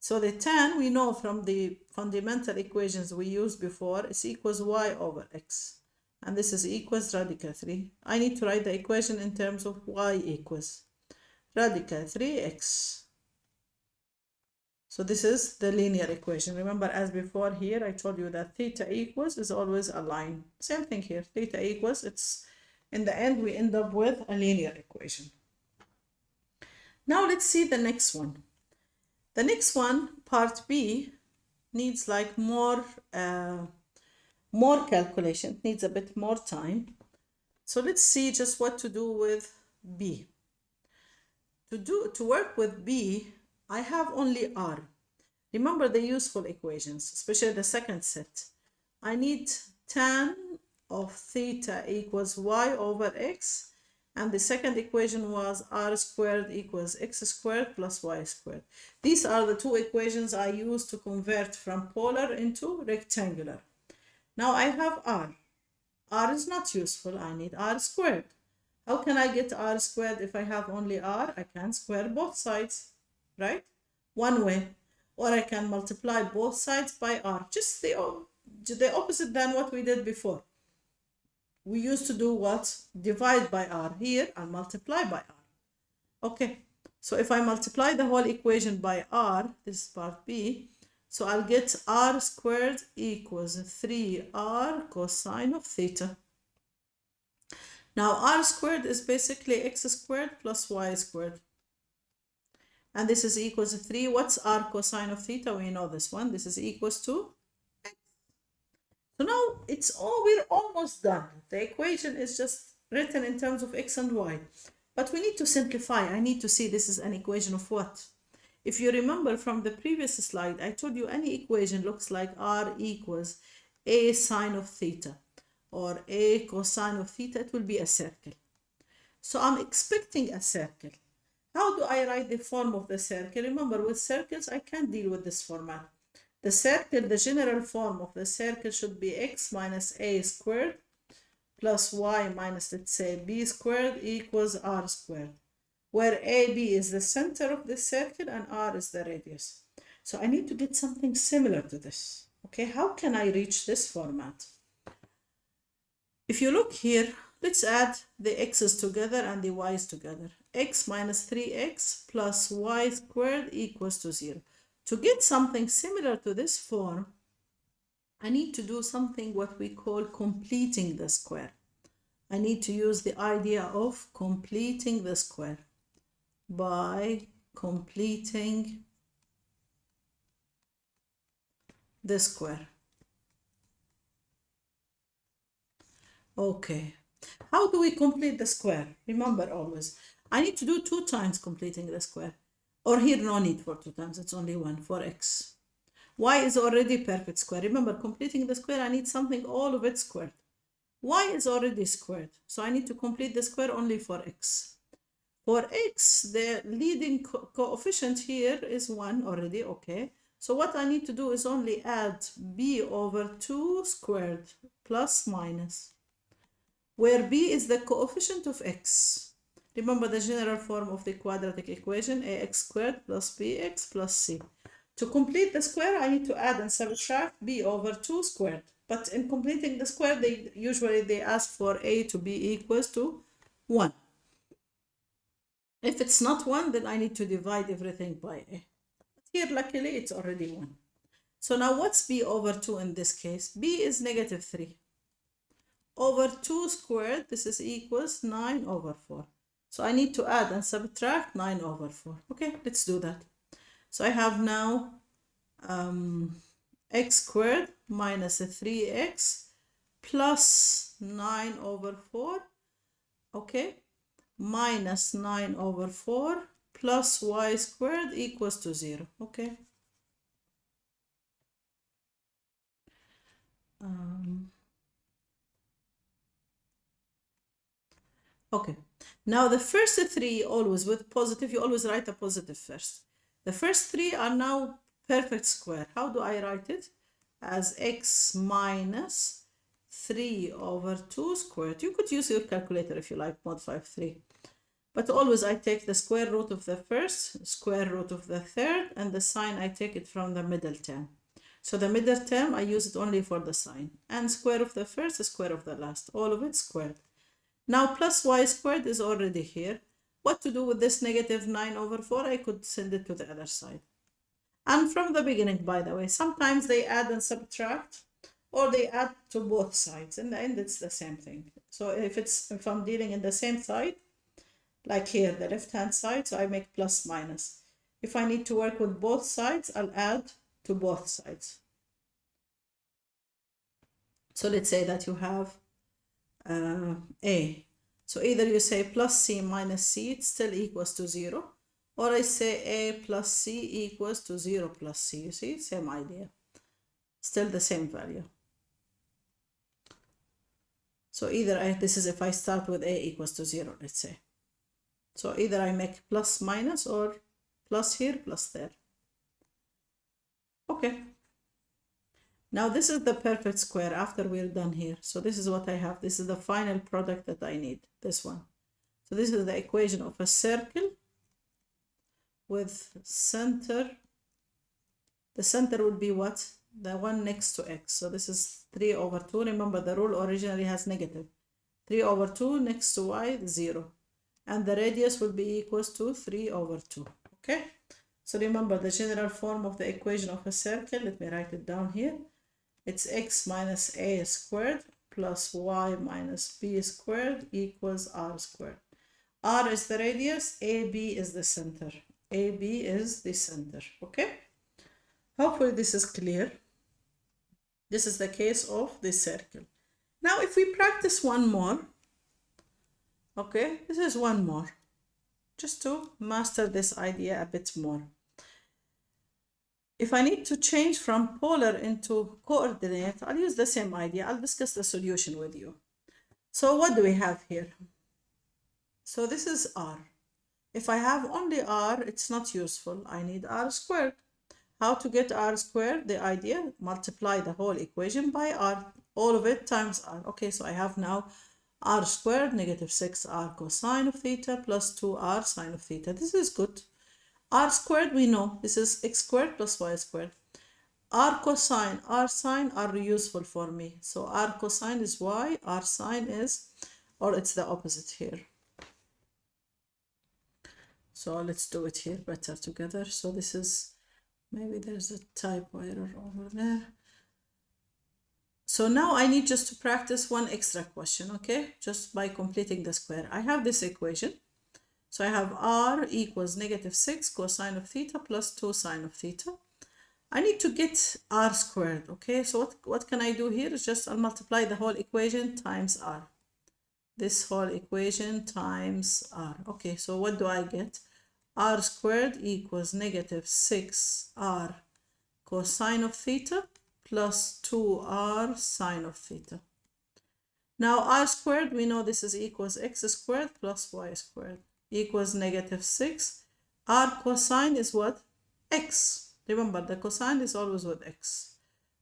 So the tan, we know from the fundamental equations we used before, is equals y over x. And this is equals radical 3. I need to write the equation in terms of y equals radical 3x. So this is the linear equation. Remember, as before here, I told you that theta equals is always a line. Same thing here. Theta equals, it's in the end, we end up with a linear equation. Now let's see the next one. The next one, part B, needs like more calculation. It needs a bit more time. So let's see just what to do with B. To work with B, I have only R. Remember the useful equations, especially the second set. I need tan of theta equals y over x, and the second equation was r squared equals x squared plus y squared. These are the two equations I use to convert from polar into rectangular. Now I have r. R is not useful. I need r squared. How can I get r squared if I have only r? I can square both sides, right? One way. Or I can multiply both sides by r. Just the opposite than what we did before. We used to do what? Divide by r. Here, I'll multiply by r. Okay, so if I multiply the whole equation by r, this is part B, so I'll get r squared equals 3r cosine of theta. Now, r squared is basically x squared plus y squared. And this is equals to 3. What's r cosine of theta? We know this one. This is equals to x. So now we're almost done. The equation is just written in terms of x and y. But we need to simplify. I need to see this is an equation of what? If you remember from the previous slide, I told you any equation looks like r equals a sine of theta or a cosine of theta. It will be a circle. So I'm expecting a circle. How do I write the form of the circle? Remember, with circles, I can't deal with this format. The circle, the general form of the circle should be x minus a squared plus y minus, let's say, b squared equals r squared, where AB is the center of the circle and r is the radius. So I need to get something similar to this. Okay, how can I reach this format? If you look here, let's add the x's together and the y's together. X minus 3x plus y squared equals to 0. To get something similar to this form, I need to do something what we call completing the square. I need to use the idea of completing the square by completing the square. Okay. How do we complete the square? Remember always, I need to do 2 times completing the square. Or here, no need for 2 times, it's only 1 for x. Y is already perfect square. Remember, completing the square, I need something all of it squared. Y is already squared, so I need to complete the square only for x. For x, the leading coefficient here is 1 already, okay. So what I need to do is only add b over 2 squared plus minus, where b is the coefficient of x. Remember the general form of the quadratic equation, ax squared plus bx plus c. To complete the square, I need to add and subtract b over 2 squared. But in completing the square, they usually ask for a to be equals to 1. If it's not 1, then I need to divide everything by a. But here, luckily, it's already 1. So now what's b over 2 in this case? b is negative 3. Over 2 squared, this is equals 9 over 4. So I need to add and subtract 9 over 4. Okay, let's do that. So I have now x squared minus 3x plus 9 over 4, okay, minus 9 over 4 plus y squared equals to 0, okay. Okay, now the first 3 always with positive, you always write a positive first. The first 3 are now perfect square. How do I write it? as x minus 3 over 2 squared. You could use your calculator if you like, mod 3. But always I take the square root of the first, square root of the third, and the sign I take it from the middle term. So the middle term I use it only for the sign. And square of the first, square of the last. All of it squared. Now plus y squared is already here. What to do with this negative 9 over 4? I could send it to the other side. And from the beginning, by the way, sometimes they add and subtract, or they add to both sides. In the end, it's the same thing. So if I'm dealing in the same side, like here, the left-hand side, so I make plus minus. If I need to work with both sides, I'll add to both sides. So let's say that you have A. So either you say plus C minus C, it still equals to 0. Or I say A plus C equals to 0 plus C. You see, same idea. Still the same value. So either this is if I start with A equals to 0, let's say. So either I make plus minus or plus here, plus there. Okay. Now this is the perfect square after we're done here. So this is what I have. This is the final product that I need, this one. So this is the equation of a circle with center. The center would be what? The one next to x. So this is 3 over 2. Remember, the rule originally has negative. 3 over 2 next to y, 0. And the radius will be equals to 3 over 2. Okay? So remember the general form of the equation of a circle. Let me write it down here. It's x minus a squared plus y minus b squared equals r squared. R is the radius, AB is the center. AB is the center. Okay? Hopefully this is clear. This is the case of the circle. Now if we practice one more, okay, this is one more, just to master this idea a bit more. If I need to change from polar into coordinate, I'll use the same idea. I'll discuss the solution with you. So what do we have here? So this is r. If I have only r, it's not useful. I need r squared. How to get r squared? The idea, multiply the whole equation by r. All of it times r. Okay, so I have now r squared negative 6r cosine of theta plus 2r sine of theta. This is good. R squared, we know this is x squared plus y squared. R cosine, R sine are useful for me. So R cosine is y, R sine is, or it's the opposite here. So let's do it here better together. So this is, maybe there's a typo error over there. So now I need just to practice one extra question, okay? Just by completing the square. I have this equation. So I have r equals negative 6 cosine of theta plus 2 sine of theta. I need to get r squared, okay? So what can I do here? Is just I'll multiply the whole equation times r. This whole equation times r. Okay, so what do I get? R squared equals negative 6r cosine of theta plus 2r sine of theta. Now r squared, we know this is equals x squared plus y squared equals negative 6. R cosine is what? X. Remember, the cosine is always with x.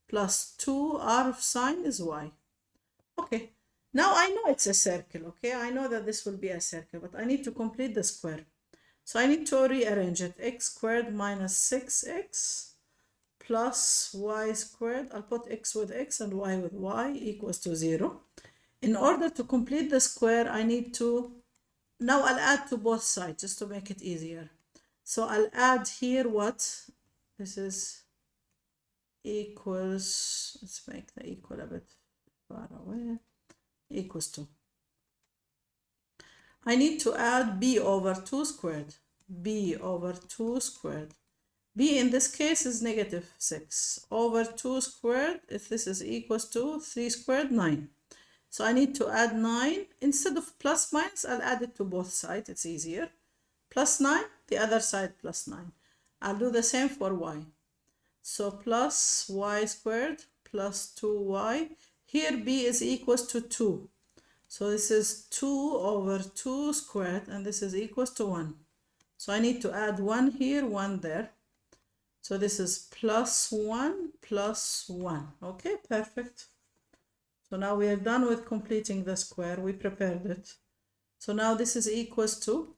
Plus 2r sine is y. Okay. Now I know it's a circle, okay? I know that this will be a circle, but I need to complete the square. So I need to rearrange it. X squared minus 6x plus y squared. I'll put x with x and y with y equals to 0. In order to complete the square, I need to, now I'll add to both sides just to make it easier. So I'll add here what? This is equals, let's make the equal a bit far away, equals to. I need to add b over 2 squared. b over 2 squared. b in this case is negative 6 over 2 squared. If this is equals to 3 squared, 9. So I need to add 9. Instead of plus minus, I'll add it to both sides. It's easier. Plus 9, the other side plus 9. I'll do the same for y. So plus y squared plus 2y. Here b is equals to 2. So this is 2 over 2 squared, and this is equals to 1. So I need to add 1 here, 1 there. So this is plus 1 plus 1. Okay, perfect. So now we are done with completing the square. We prepared it. So now this is equals to,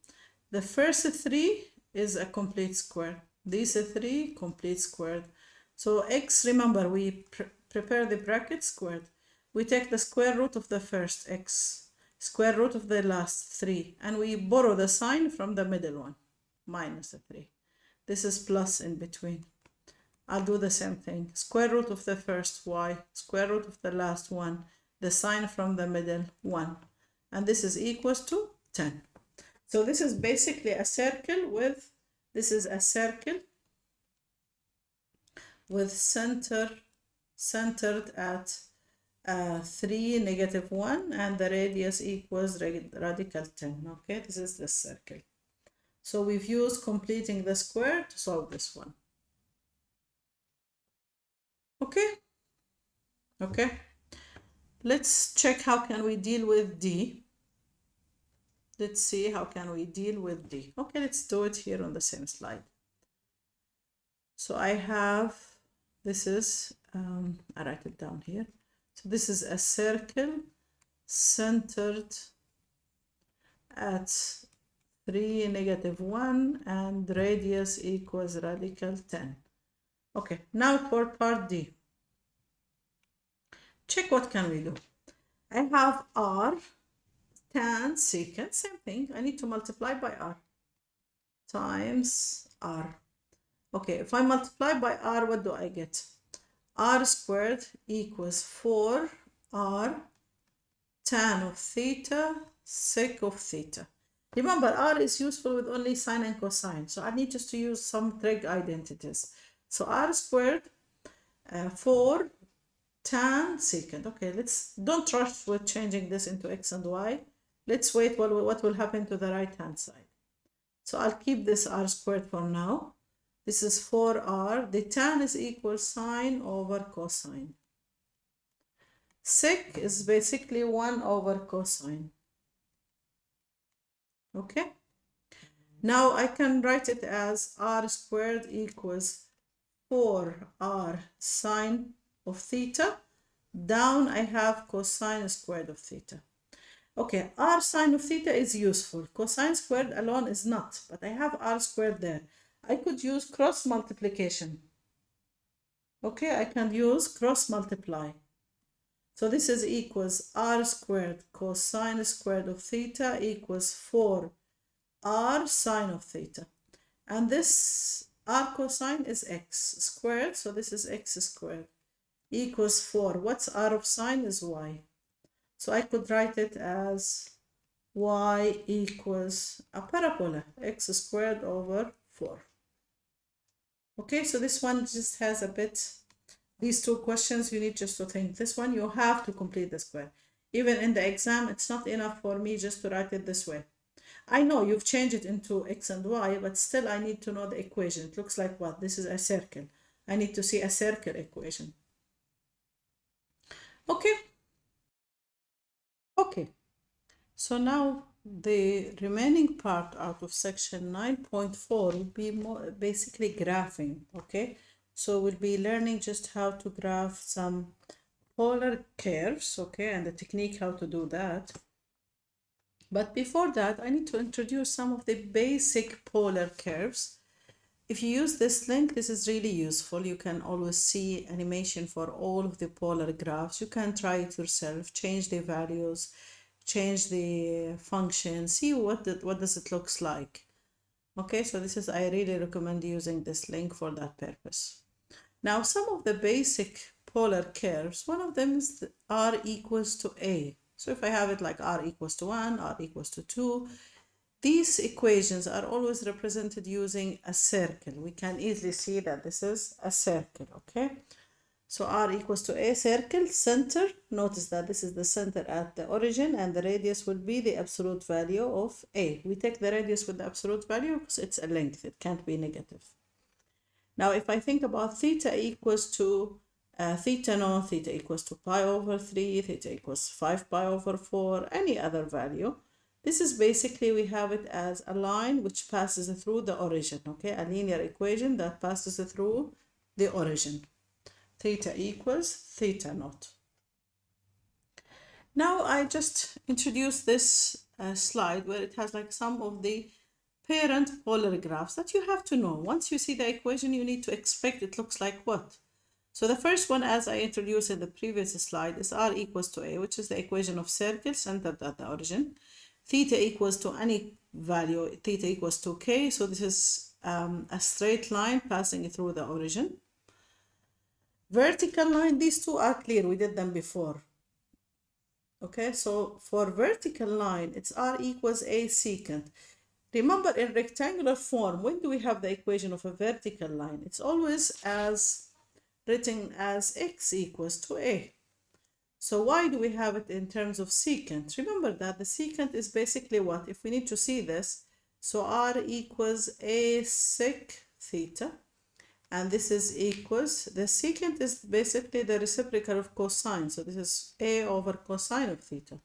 the first 3 is a complete square. These 3 complete squared. So x, remember, we prepare the bracket squared. We take the square root of the first x, square root of the last 3, and we borrow the sign from the middle one, minus the 3. This is plus in between. I'll do the same thing. Square root of the first y, square root of the last 1, the sign from the middle, 1. And this is equals to 10. So this is basically a circle with, this is a circle with centered at 3, negative 1, and the radius equals radical 10. Okay, this is the circle. So we've used completing the square to solve this one. Okay, let's check how can we deal with D. Let's see how can we deal with D. Okay, let's do it here on the same slide. So I have, this is, I write it down here. So this is a circle centered at 3, negative 1, and radius equals radical 10. Okay, now for part D. Check what can we do. I have r tan secant, same thing. I need to multiply by r times r. Okay, if I multiply by r, what do I get? R squared equals 4r tan of theta sec of theta. Remember, r is useful with only sine and cosine, so I need just to use some trig identities. So r squared, 4 tan secant. Okay, don't rush with changing this into x and y. Let's wait what will happen to the right hand side. So I'll keep this r squared for now. This is 4r. The tan is equal sine over cosine. Sec is basically 1 over cosine. Okay. Now I can write it as r squared equals 4r sine of theta. Down I have cosine squared of theta. Okay, r sine of theta is useful. Cosine squared alone is not, but I have r squared there. I could use cross multiplication. Okay, I can use cross multiply. So this is equals r squared cosine squared of theta equals 4r sine of theta. And this r cosine is x squared, so this is x squared equals 4. What's r of sine is y. So I could write it as y equals a parabola, x squared over 4. Okay, so this one just has a bit, these two questions you need just to think. This one you have to complete the square. Even in the exam, it's not enough for me just to write it this way. I know you've changed it into x and y, but still I need to know the equation. It looks like what? This is a circle. I need to see a circle equation. Okay. Okay. So now the remaining part out of section 9.4 will be more basically graphing. Okay. So we'll be learning just how to graph some polar curves. Okay. And the technique how to do that. But before that, I need to introduce some of the basic polar curves. If you use this link, this is really useful. You can always see animation for all of the polar graphs. You can try it yourself, change the values, change the function, see what does it looks like. Okay, so I really recommend using this link for that purpose. Now, some of the basic polar curves, one of them is r equals to a. So if I have it like r equals to 1, r equals to 2, these equations are always represented using a circle. We can easily see that this is a circle, okay? So r equals to a circle, center. Notice that this is the center at the origin, and the radius will be the absolute value of a. We take the radius with the absolute value because it's a length. It can't be negative. Now, if I think about theta equals to theta no, theta equals to pi over 3, theta equals 5 pi over 4, any other value. This is basically, we have it as a line which passes through the origin, okay? A linear equation that passes through the origin. theta equals theta naught. Now I just introduced this slide where it has like some of the parent polar graphs that you have to know. Once you see the equation, you need to expect it looks like what. So the first one, as I introduced in the previous slide, is r equals to a, which is the equation of circle centered at the origin. Theta equals to any value, theta equals to k, so this is a straight line passing through the origin. Vertical line, these two are clear, we did them before. Okay, so for vertical line, it's r equals a secant. Remember, in rectangular form, when do we have the equation of a vertical line? It's always as written as x equals to a. So why do we have it in terms of secant? Remember that the secant is basically what? If we need to see this, so r equals a sec theta, and this is equals, the secant is basically the reciprocal of cosine, so this is a over cosine of theta.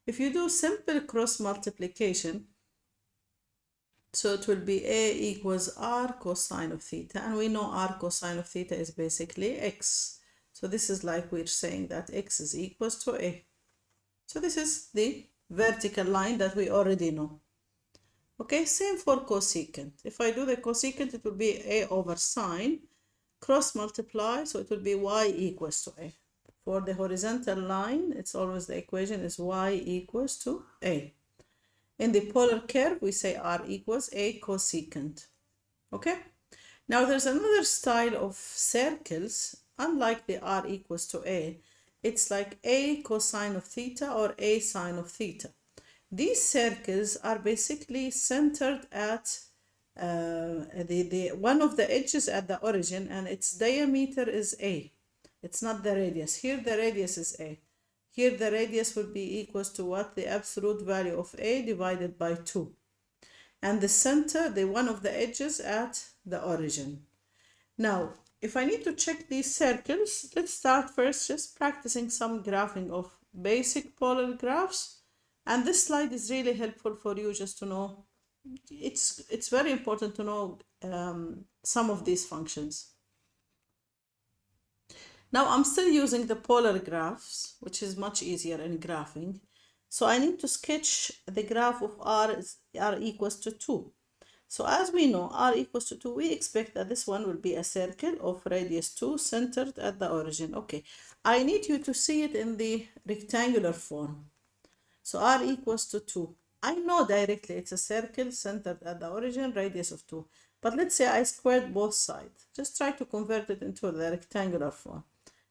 If you do simple cross multiplication, so it will be a equals r cosine of theta, and we know r cosine of theta is basically x. So this is like we're saying that x is equals to a. So this is the vertical line that we already know. Okay, same for cosecant. If I do the cosecant, it will be a over sine, cross multiply, so it will be y equals to a. For the horizontal line, it's always the equation is y equals to a. In the polar curve, we say r equals a cosecant. Okay? Now there's another style of circles, unlike the r equals to a, it's like a cosine of theta or a sine of theta. These circles are basically centered at one of the edges at the origin, and its diameter is a. It's not the radius. Here the radius is a. Here the radius would be equals to what? The absolute value of a divided by 2. And the center, the one of the edges at the origin. Now, if I need to check these circles, let's start first just practicing some graphing of basic polar graphs. And this slide is really helpful for you just to know. It's very important to know some of these functions. Now I'm still using the polar graphs, which is much easier in graphing. So I need to sketch the graph of r equals to 2. So as we know, r equals to 2, we expect that this one will be a circle of radius 2 centered at the origin. Okay, I need you to see it in the rectangular form. So r equals to 2. I know directly it's a circle centered at the origin, radius of 2. But let's say I squared both sides. Just try to convert it into the rectangular form.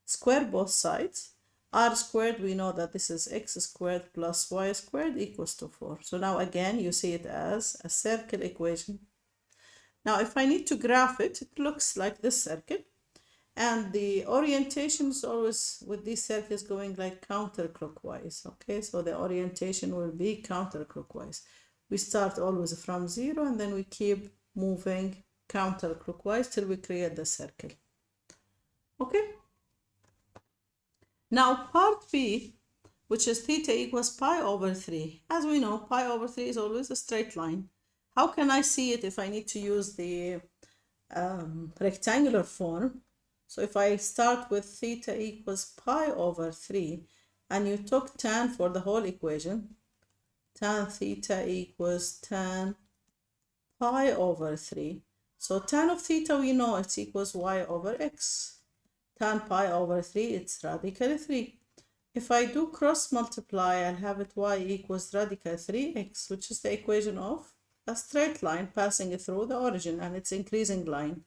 Square both sides. R squared, we know that this is x squared plus y squared equals to 4. So now again, you see it as a circle equation. Now, if I need to graph it, it looks like this circle. And the orientation is always with these circles going like counterclockwise. Okay, so the orientation will be counterclockwise. We start always from 0 and then we keep moving counterclockwise till we create the circle. Okay. Now part B, which is theta equals pi over 3. As we know, pi over 3 is always a straight line. How can I see it if I need to use the rectangular form? So if I start with theta equals pi over 3, and you took tan for the whole equation, tan theta equals tan pi over 3. So tan of theta, we know it's equals y over x. Tan pi over 3, it's radical 3. If I do cross multiply, I'll have it y equals radical 3x, which is the equation of a straight line passing through the origin, and it's increasing line.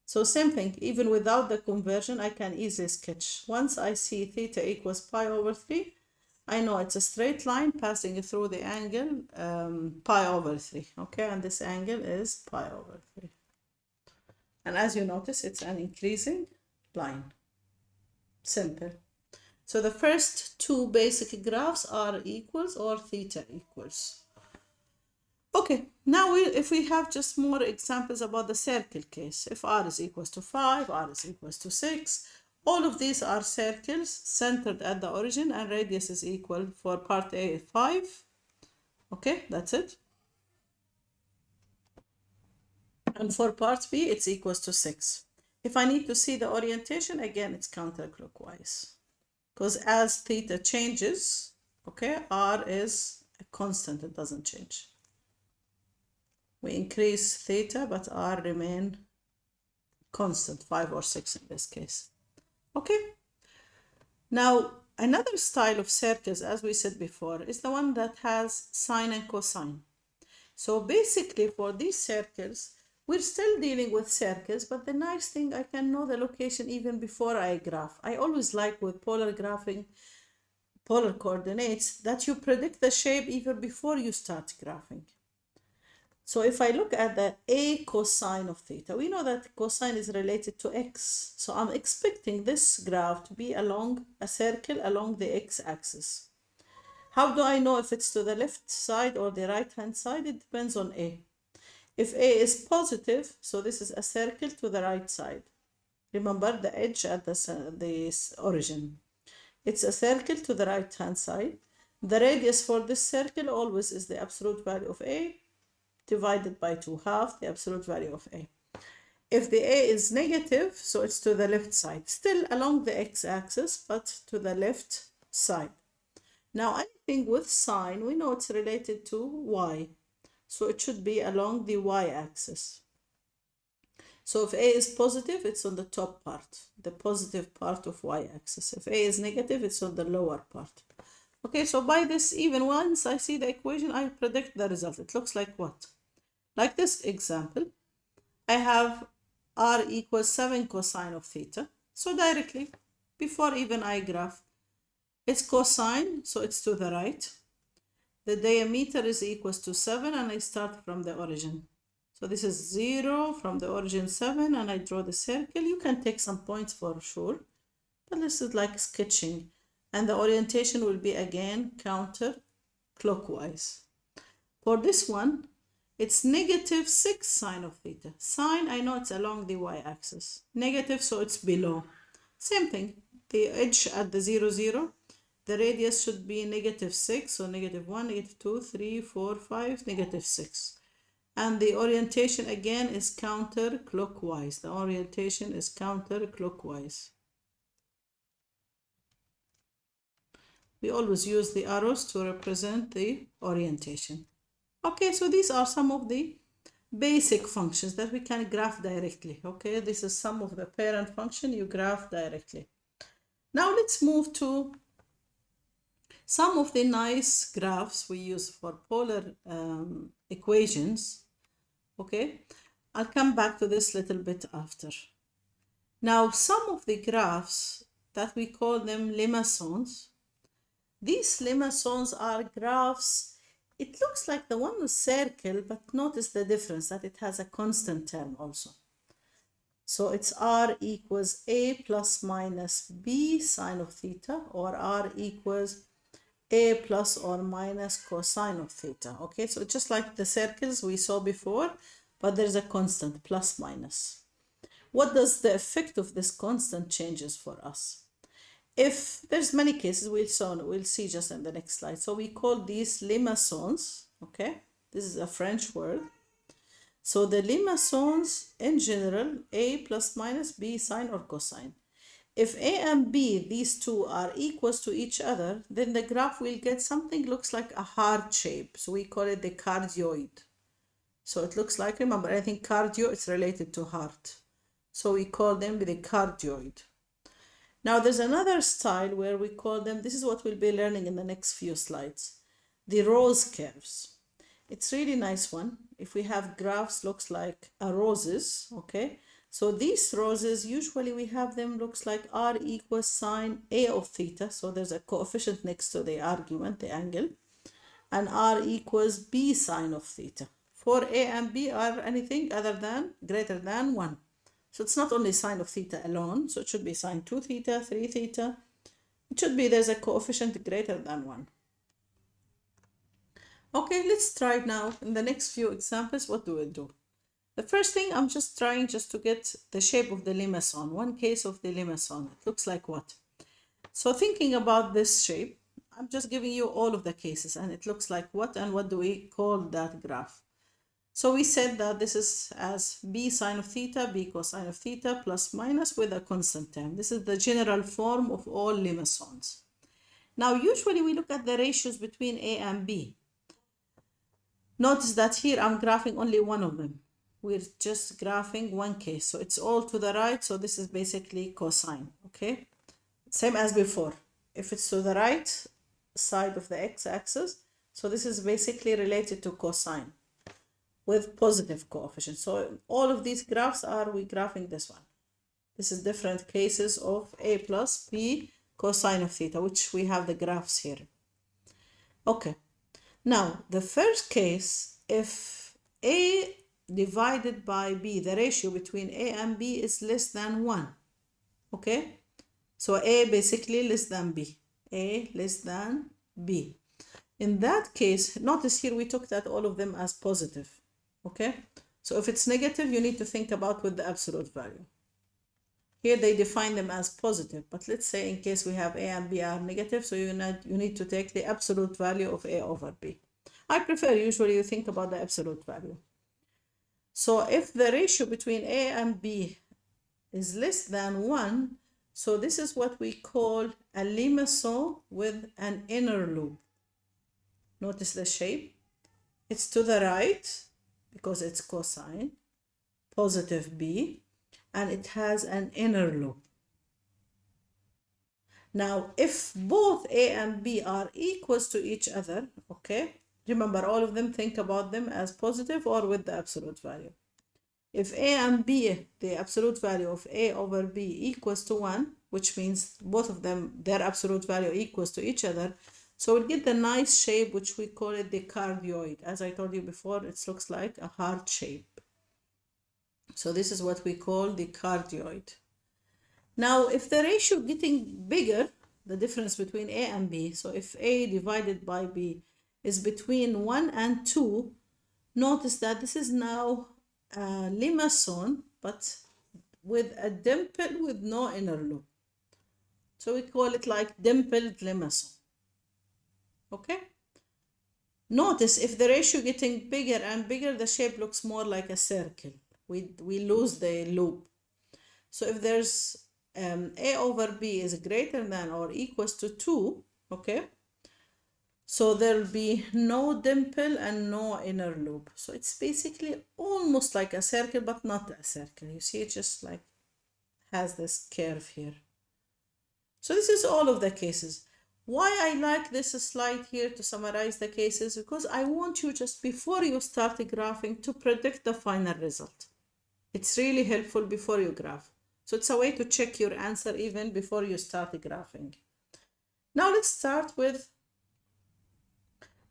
So same thing, even without the conversion, I can easily sketch. Once I see theta equals pi over 3, I know it's a straight line passing through the angle pi over 3. Okay, and this angle is pi over 3. And as you notice, it's an increasing line. Simple. So the first two basic graphs are equals or theta equals. Okay, now if we have just more examples about the circle case, if r is equals to 5, r is equals to 6, all of these are circles centered at the origin and radius is equal. For part A, 5. Okay, that's it. And for part B, it's equals to 6. If I need to see the orientation, again, it's counterclockwise. Because as theta changes, okay, r is a constant, it doesn't change. We increase theta, but r remain constant, 5 or 6 in this case. Okay. Now, another style of circles, as we said before, is the one that has sine and cosine. So basically for these circles, we're still dealing with circles, but the nice thing, I can know the location even before I graph. I always like with polar graphing, polar coordinates, that you predict the shape even before you start graphing. So if I look at the a cosine of theta, we know that cosine is related to x. So I'm expecting this graph to be along a circle along the x-axis. How do I know if it's to the left side or the right-hand side? It depends on a. If a is positive, so this is a circle to the right side. Remember the edge at the origin. It's a circle to the right-hand side. The radius for this circle always is the absolute value of a divided by 2, half the absolute value of a. If the a is negative, so it's to the left side, still along the x-axis, but to the left side. Now anything with sine, we know it's related to y, so it should be along the y-axis. So if a is positive, it's on the top part, the positive part of y-axis. If a is negative, it's on the lower part. Okay, so by this, even once I see the equation, I predict the result. It looks like what? Like this example, I have r equals 7 cosine of theta. So directly, before even I graph, it's cosine, so it's to the right. The diameter is equals to 7, and I start from the origin. So this is 0 from the origin 7, and I draw the circle. You can take some points for sure, but this is like sketching. And the orientation will be again counterclockwise. For this one, it's negative 6 sine of theta. Sine, I know it's along the y-axis. Negative, so it's below. Same thing. The edge at the 0, 0. The radius should be negative 6. So negative 1, negative 2, 3, 4, 5, negative 6. And the orientation again is counterclockwise. The orientation is counterclockwise. We always use the arrows to represent the orientation. Okay, so these are some of the basic functions that we can graph directly. Okay, this is some of the parent function you graph directly. Now let's move to some of the nice graphs we use for polar equations. Okay, I'll come back to this little bit after. Now, some of the graphs that we call them limaçons. These limaçons are graphs. It looks like the one with circle, but notice the difference that it has a constant term also. So it's r equals a plus minus b sine of theta, or r equals a plus or minus cosine of theta. Okay, so just like the circles we saw before, but there's a constant, plus minus. What does the effect of this constant changes for us? If there's many cases, we'll see just in the next slide. So we call these limaçons, okay? This is a French word. So the limaçons, in general, a plus minus b sine or cosine. If a and b, these two are equals to each other, then the graph will get something looks like a heart shape. So we call it the cardioid. So it looks like, remember, I think cardio is related to heart. So we call them the cardioid. Now there's another style where we call them, this is what we'll be learning in the next few slides, the rose curves. It's really nice one. If we have graphs looks like a roses, okay? So these roses, usually we have them looks like r equals sine a of theta. So there's a coefficient next to the argument, the angle, and r equals b sine of theta. For a and b are anything other than greater than 1. So it's not only sine of theta alone, so it should be sine 2 theta, 3 theta. It should be there's a coefficient greater than 1. Okay, let's try it now. In the next few examples, what do we do? The first thing, I'm just trying to get the shape of the limaçon. One case of the limaçon. It looks like what? So thinking about this shape, I'm just giving you all of the cases, and it looks like what, and what do we call that graph? So we said that this is as b sine of theta, b cosine of theta, plus minus with a constant term. This is the general form of all limesons. Now, usually we look at the ratios between a and b. Notice that here I'm graphing only one of them. We're just graphing one case. So it's all to the right. So this is basically cosine, okay? Same as before. If it's to the right side of the x-axis, so this is basically related to cosine with positive coefficient. So all of these graphs we graphing this one. This is different cases of a plus b cosine of theta, which we have the graphs here. Okay. Now, the first case, if a divided by b, the ratio between a and b is less than 1, okay? So a basically less than b, a less than b. In that case, notice here we took that all of them as positive, okay? So if it's negative, you need to think about with the absolute value. Here they define them as positive, but let's say in case we have a and b are negative, so you need to take the absolute value of a over b. I prefer usually you think about the absolute value. So if the ratio between a and b is less than 1, so this is what we call a limason with an inner loop. Notice the shape. It's to the right because it's cosine, positive b, and it has an inner loop. Now, if both a and b are equals to each other, okay, remember all of them, think about them as positive or with the absolute value. If a and b, the absolute value of a over b equals to 1, which means both of them, their absolute value equals to each other, so we'll get the nice shape, which we call it the cardioid. As I told you before, it looks like a heart shape. So this is what we call the cardioid. Now, if the ratio getting bigger, the difference between a and b, so if a divided by b is between 1 and 2, notice that this is now a limason, but with a dimple with no inner loop. So we call it like dimpled limason. Okay? Notice if the ratio getting bigger and bigger, the shape looks more like a circle. We lose the loop. So if there's a over b is greater than or equals to 2, okay? So there'll be no dimple and no inner loop. So it's basically almost like a circle, but not a circle. You see, it just like has this curve here. So this is all of the cases. Why I like this slide here to summarize the cases, because I want you just before you start graphing to predict the final result. It's really helpful before you graph. So it's a way to check your answer even before you start graphing. Now let's start with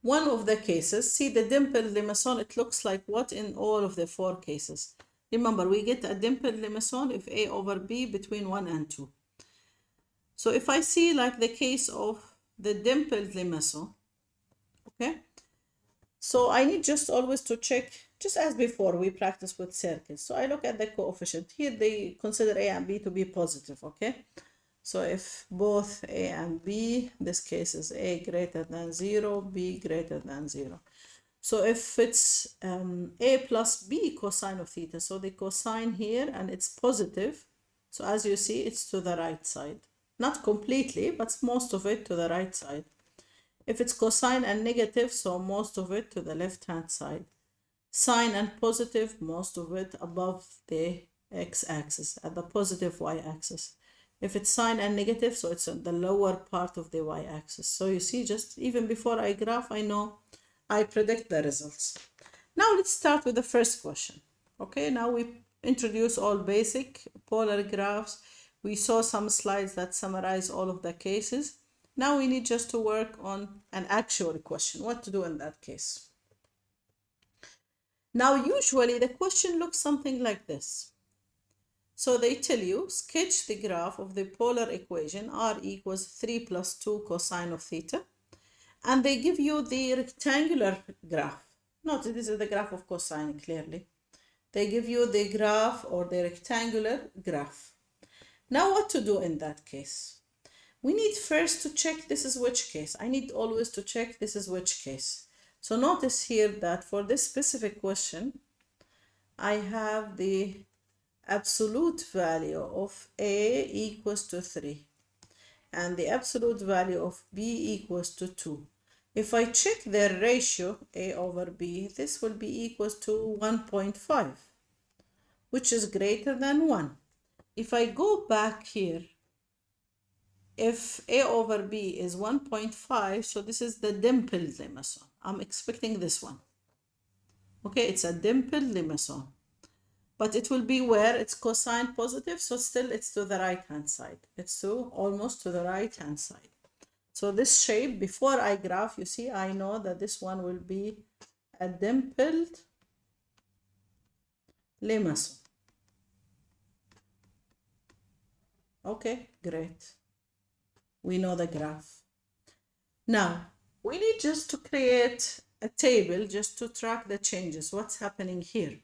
one of the cases. See the dimpled limason, it looks like what in all of the 4 cases. Remember, we get a dimpled limason if a over b between 1 and 2. So if I see like the case of the dimpled limason, okay? So I need just always to check, just as before we practice with circles. So I look at the coefficient. Here they consider a and b to be positive, okay? So if both a and b, this case is a greater than 0, b greater than 0. So if it's a plus b cosine of theta, so the cosine here and it's positive. So as you see, it's to the right side. Not completely, but most of it to the right side. If it's cosine and negative, so most of it to the left-hand side. Sine and positive, most of it above the x-axis, at the positive y-axis. If it's sine and negative, so it's on the lower part of the y-axis. So you see, just even before I graph, I know I predict the results. Now let's start with the first question. Okay, now we introduce all basic polar graphs. We saw some slides that summarize all of the cases. Now we need just to work on an actual question, what to do in that case. Now usually the question looks something like this. So they tell you, sketch the graph of the polar equation r equals 3 plus 2 cosine of theta. And they give you the rectangular graph. Notice this is the graph of cosine clearly. They give you the graph or the rectangular graph. Now what to do in that case? We need first to check this is which case. I need always to check this is which case. So notice here that for this specific question, I have the absolute value of A equals to 3 and the absolute value of B equals to 2. If I check their ratio, A over B, this will be equals to 1.5, which is greater than 1. If I go back here, if A over B is 1.5, so this is the dimpled limacon. I'm expecting this one. Okay, it's a dimpled limacon. But it will be where it's cosine positive, so still it's to the right hand side. It's to almost to the right hand side. So this shape, before I graph, you see, I know that this one will be a dimpled limacon. Okay, great. We know the graph. Now, we need just to create a table just to track the changes, what's happening here.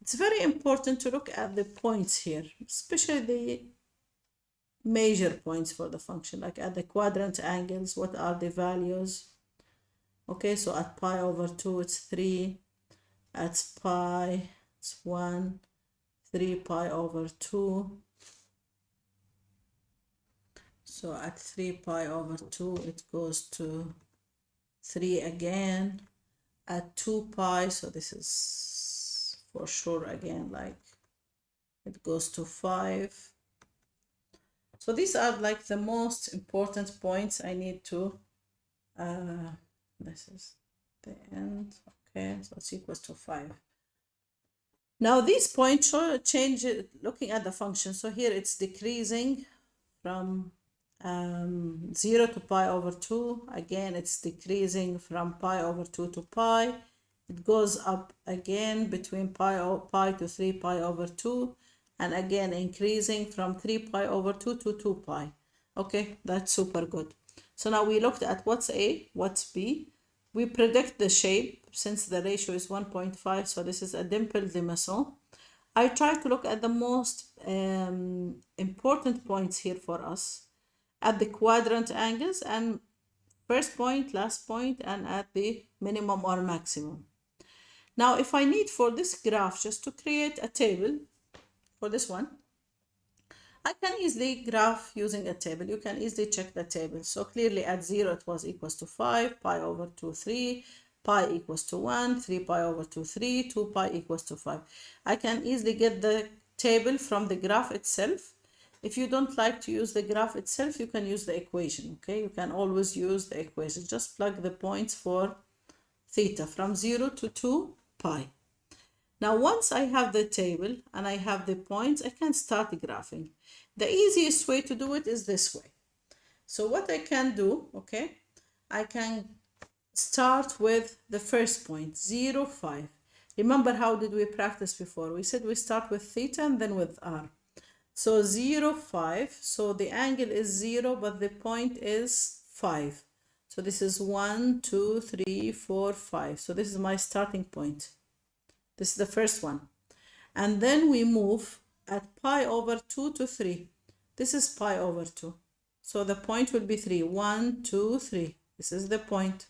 It's very important to look at the points here, especially the major points for the function, like at the quadrant angles, what are the values? Okay, so at pi over 2, it's 3. At pi, it's 1. 3 pi over 2. So at 3 pi over 2, it goes to 3 again. At 2 pi, so this is for sure again, like it goes to 5. So these are like the most important points I need to, this is the end, okay, so it's equals to 5. Now these points change looking at the function. So here it's decreasing from 0 to pi over 2. Again, it's decreasing from pi over 2 to pi. It goes up again between pi to 3 pi over 2. And again, increasing from 3 pi over 2 to 2 pi. Okay, that's super good. So now we looked at what's A, what's B. We predict the shape since the ratio is 1.5. So this is a dimpled limacon. I try to look at the most important points here for us at the quadrant angles and first point, last point, and at the minimum or maximum. Now, if I need for this graph just to create a table for this one, I can easily graph using a table. You can easily check the table. So clearly at 0, it was equals to 5, pi over 2, 3, pi equals to 1, 3 pi over 2, 3, 2 pi equals to 5. I can easily get the table from the graph itself. If you don't like to use the graph itself, you can use the equation, okay? You can always use the equation. Just plug the points for theta from 0 to 2 pi. Now, once I have the table and I have the points, I can start graphing. The easiest way to do it is this way. So what I can do, okay, I can start with the first point, 0, 5. Remember how did we practice before? We said we start with theta and then with r. So 0, 5. So the angle is 0, but the point is 5. So this is 1, 2, 3, 4, 5. So this is my starting point. This is the first one. And then we move at pi over 2 to 3. This is pi over 2. So the point will be 3. 1, 2, 3. This is the point.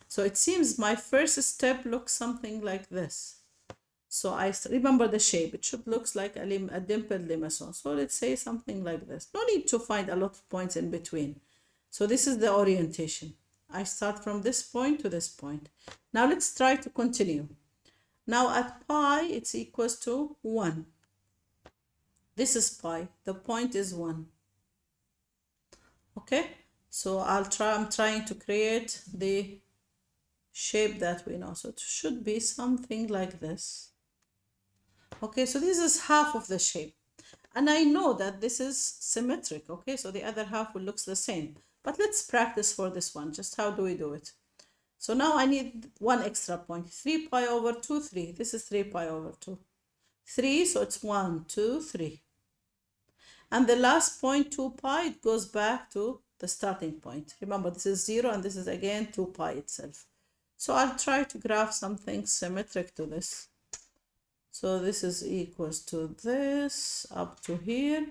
So it seems my first step looks something like this. So I remember the shape. It should look like a dimpled limacon. So let's say something like this. No need to find a lot of points in between. So this is the orientation. I start from this point to this point. Now let's try to continue. Now at pi, it's equals to 1. This is pi. The point is 1. Okay? So I'm trying to create the shape that we know. So it should be something like this. Okay, so this is half of the shape. And I know that this is symmetric. Okay, so the other half will look the same. But let's practice for this one. Just how do we do it? So now I need one extra point. 3 pi over 2, 3. This is 3 pi over 2. 3, so it's 1, 2, 3. And the last point, 2 pi, it goes back to the starting point. Remember, this is 0 and this is again 2 pi itself. So I'll try to graph something symmetric to this. So this is equals to this up to here.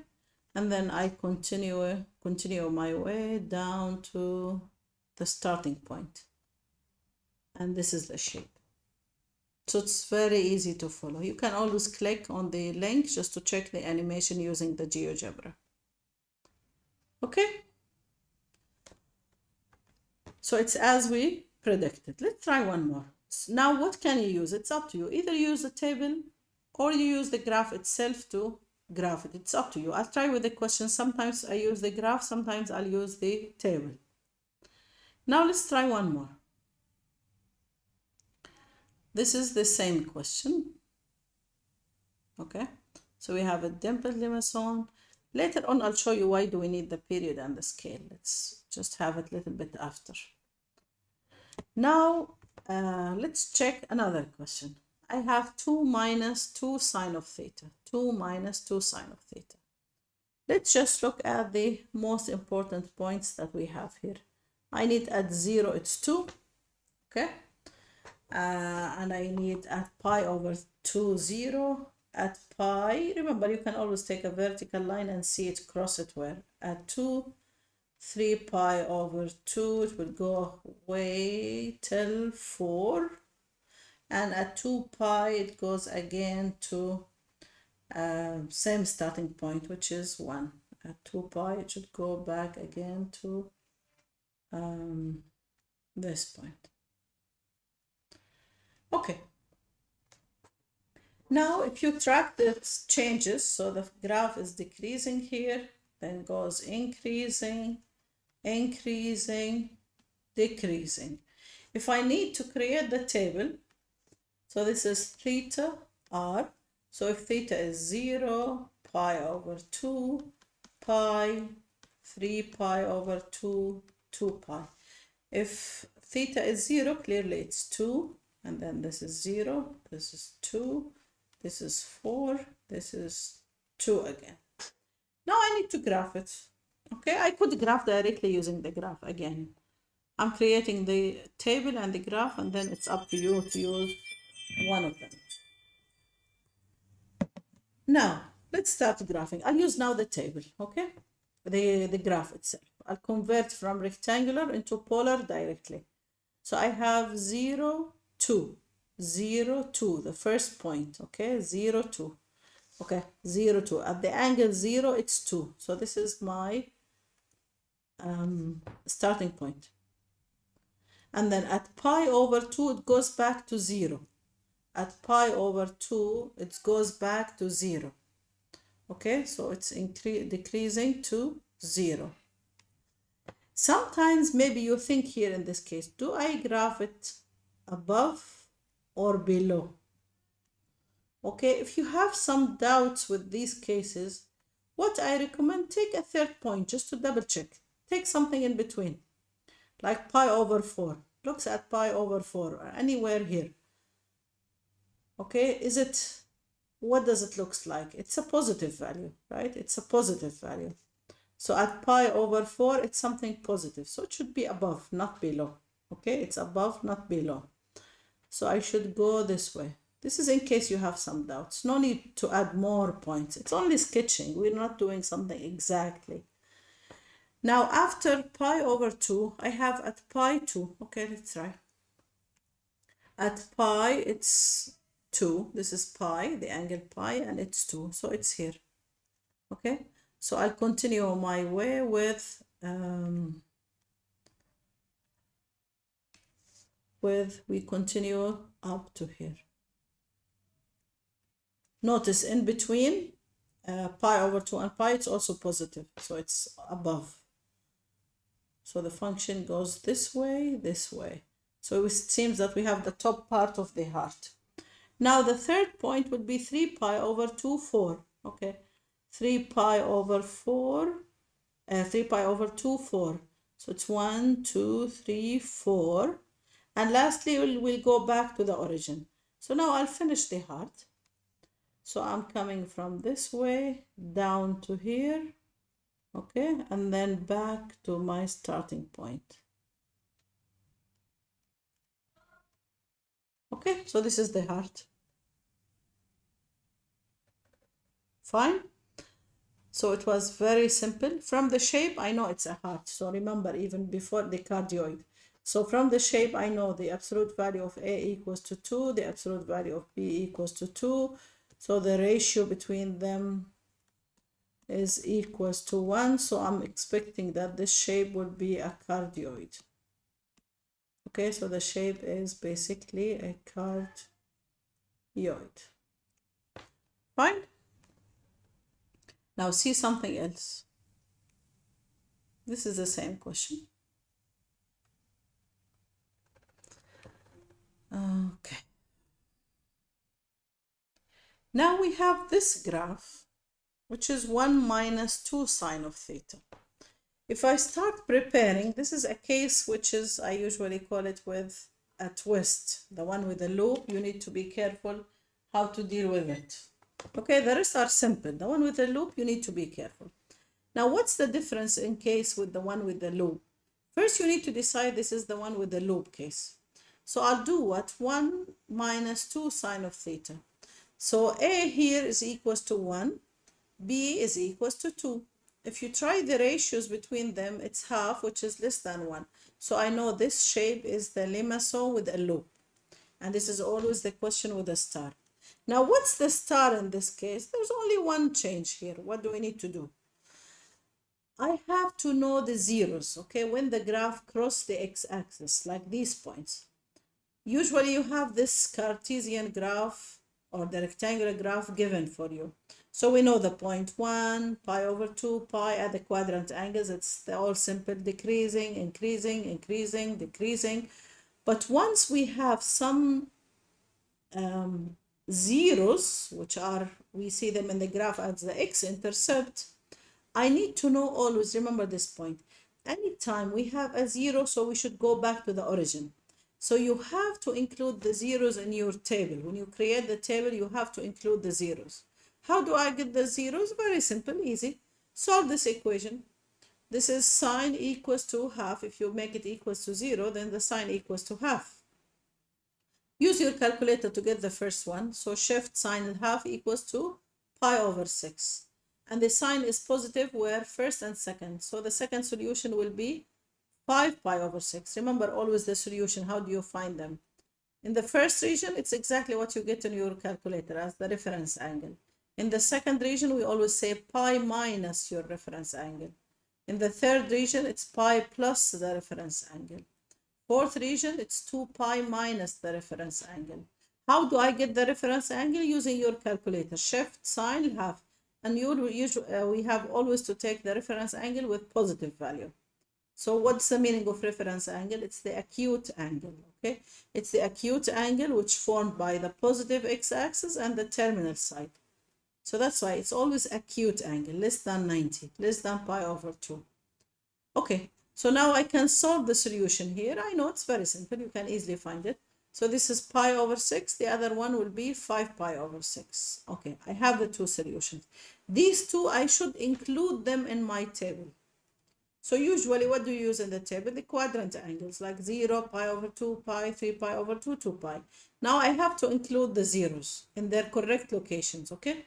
And then I continue my way down to the starting point. and this is the shape. So it's very easy to follow. You can always click on the link just to check the animation using the GeoGebra. Okay? So it's as we predicted. Let's try one more. Now what can you use? It's up to you. Either use the table or you use the graph itself to graph it. It's up to you. I'll try with the question. Sometimes I use the graph, sometimes I'll use the table. Now let's try one more. This is the same question. Okay, so we have a dimpled limestone. Later on, I'll show you why do we need the period and the scale. Let's just have it a little bit after. Now, let's check another question. I have 2 minus 2 sine of theta. 2 minus 2 sine of theta. Let's just look at the most important points that we have here. I need at 0, it's 2. Okay. And I need at pi over 2, 0. At pi, remember, you can always take a vertical line and see it cross it where? At 2, 3 pi over 2, it will go way till 4. And at 2 pi, it goes again to same starting point, which is 1. At 2 pi, it should go back again to this point. Okay. Now, if you track the changes, so the graph is decreasing here, then goes increasing, increasing, decreasing. If I need to create the table, so this is theta r. So if theta is 0, pi over 2, pi, 3 pi over 2, 2 pi. If theta is 0, clearly it's 2, and then this is 0, this is 2, this is 4, this is 2 again. Now I need to graph it. Okay, I could graph directly using the graph again. I'm creating the table and the graph, and then it's up to you to use one of them. Now, let's start graphing. I'll use now the table, okay? The graph itself. I'll convert from rectangular into polar directly. So I have 0, 2, 0, 2, the first point, okay? 0, 2. Okay, 0, 2. At the angle 0, it's 2. So this is my starting point. And then at pi over 2, it goes back to 0. At pi over 2, it goes back to 0. Okay, so it's decreasing to 0. Sometimes maybe you think here in this case, do I graph it above or below? Okay, if you have some doubts with these cases, what I recommend, take a third point just to double check. Take something in between, like pi over 4. Looks at pi over 4 or anywhere here. Okay, what does it look like? It's a positive value, right? It's a positive value. So at pi over 4, it's something positive. So it should be above, not below. Okay, it's above, not below. So I should go this way. This is in case you have some doubts. No need to add more points. It's only sketching. We're not doing something exactly. Now, after pi over 2, I have at pi 2. Okay, let's try. At pi, it's 2. This is pi, the angle pi, and it's 2. So it's here. Okay, so I'll continue my way with we continue up to here. Notice in between pi over 2 and pi, it's also positive. So it's above. So the function goes this way, this way. So it seems that we have the top part of the heart. Now the third point would be 3 pi over 2, 4. Okay, 3 pi over 4, 3 pi over 2, 4. So it's 1, 2, 3, 4. And lastly, we'll go back to the origin. So now I'll finish the heart. So I'm coming from this way down to here. Okay, and then back to my starting point. Okay, so this is the heart. Fine. So it was very simple. From the shape, I know it's a heart. So remember, even before the cardioid, So from the shape, I know the absolute value of A equals to 2, the absolute value of B equals to 2. So the ratio between them is equals to 1. So I'm expecting that this shape will be a cardioid. Okay, so the shape is basically a cardioid. Fine. Now see something else. This is the same question. Okay. Now we have this graph, which is 1 minus 2 sine of theta. If I start preparing, this is a case which is, I usually call it with a twist. The one with the loop, you need to be careful how to deal with it. Okay, the rest are simple. The one with the loop, you need to be careful. Now, what's the difference in case with the one with the loop? First, you need to decide this is the one with the loop case. So I'll do what? 1 minus 2 sine of theta. So A here is equals to 1, B is equals to 2. If you try the ratios between them, it's half, which is less than 1. So I know this shape is the limaçon with a loop. And this is always the question with a star. Now, what's the star in this case? There's only one change here. What do we need to do? I have to know the zeros, okay? When the graph crosses the x-axis, like these points. Usually you have this Cartesian graph or the rectangular graph given for you. So we know the point 1, pi over 2, pi at the quadrant angles. It's all simple, decreasing, increasing, increasing, decreasing. But once we have some zeros, which are, we see them in the graph as the x-intercept, I need to know always, remember this point, anytime we have a zero, so we should go back to the origin. So you have to include the zeros in your table. When you create the table, you have to include the zeros. How do I get the zeros? Very simple, easy. Solve this equation. This is sine equals to half. If you make it equals to 0, then the sine equals to half. Use your calculator to get the first one. So shift sine half equals to pi over 6. And the sign is positive where first and second. So the second solution will be 5 pi over 6. Remember always the solution. How do you find them? In the first region, it's exactly what you get in your calculator as the reference angle. In the second region, we always say pi minus your reference angle. In the third region, it's pi plus the reference angle. Fourth region, it's 2 pi minus the reference angle. How do I get the reference angle? Using your calculator. Shift sine half. And we have always to take the reference angle with positive value. So what's the meaning of reference angle? It's the acute angle, okay? It's the acute angle which formed by the positive x-axis and the terminal side. So that's why it's always acute angle, less than 90, less than pi over 2. Okay, so now I can solve the solution here. I know it's very simple. You can easily find it. So this is pi over 6. The other one will be 5 pi over 6. Okay, I have the two solutions. These two, I should include them in my table. So usually what do you use in the table? The quadrant angles like 0, pi over 2, pi, 3 pi over 2, 2 pi. Now I have to include the zeros in their correct locations, okay?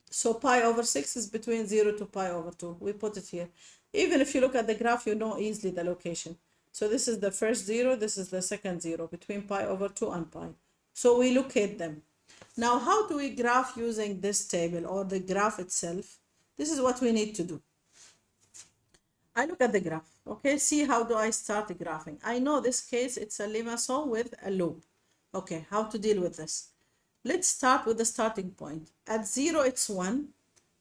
So pi over 6 is between 0 to pi over 2. We put it here. Even if you look at the graph, you know easily the location. So this is the first 0, this is the second 0, between pi over 2 and pi. So we locate them. Now, how do we graph using this table or the graph itself? This is what we need to do. I look at the graph, okay? See how do I start graphing? I know this case, it's a limaçon with a loop. Okay, how to deal with this? Let's start with the starting point. At 0, it's 1.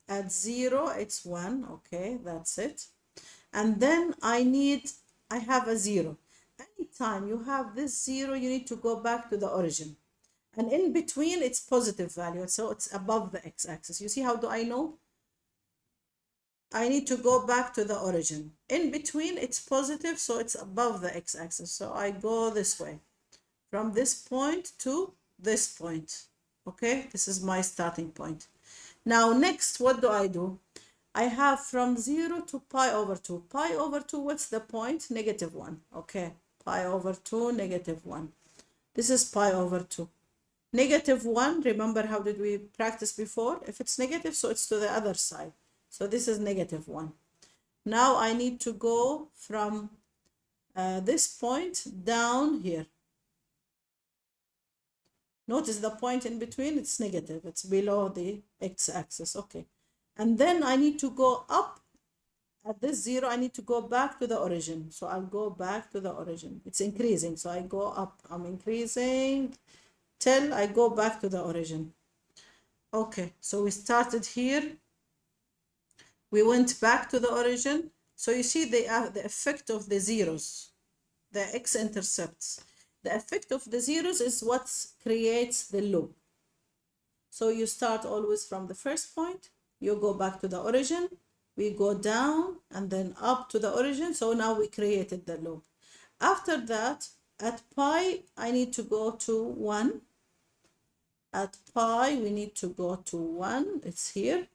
At 0, it's 1. Okay, that's it. And then I have a 0. Anytime you have this 0, you need to go back to the origin. And in between, it's positive value. So it's above the x-axis. You see how do I know? I need to go back to the origin. In between, it's positive, so it's above the x-axis. So I go this way. From this point to this point. Okay, this is my starting point. Now, next, what do? I have from 0 to pi over 2. Pi over 2, what's the point? Negative 1. Okay, pi over 2, negative 1. This is pi over 2. Negative 1, remember how did we practice before? If it's negative, so it's to the other side. So this is negative 1. Now I need to go from this point down here. Notice the point in between, it's negative, it's below the x-axis. Okay, and then I need to go up at this 0. I need to go back to the origin, so I'll go back to the origin. It's increasing, so I go up, I'm increasing till I go back to the origin. Okay, so we started here, we went back to the origin. So you see the effect of the zeros, the x-intercepts. The effect of the zeros is what creates the loop. So you start always from the first point, you go back to the origin, we go down and then up to the origin. So now we created the loop. After that, at pi, I need to go to 1. At pi, we need to go to 1. It's here.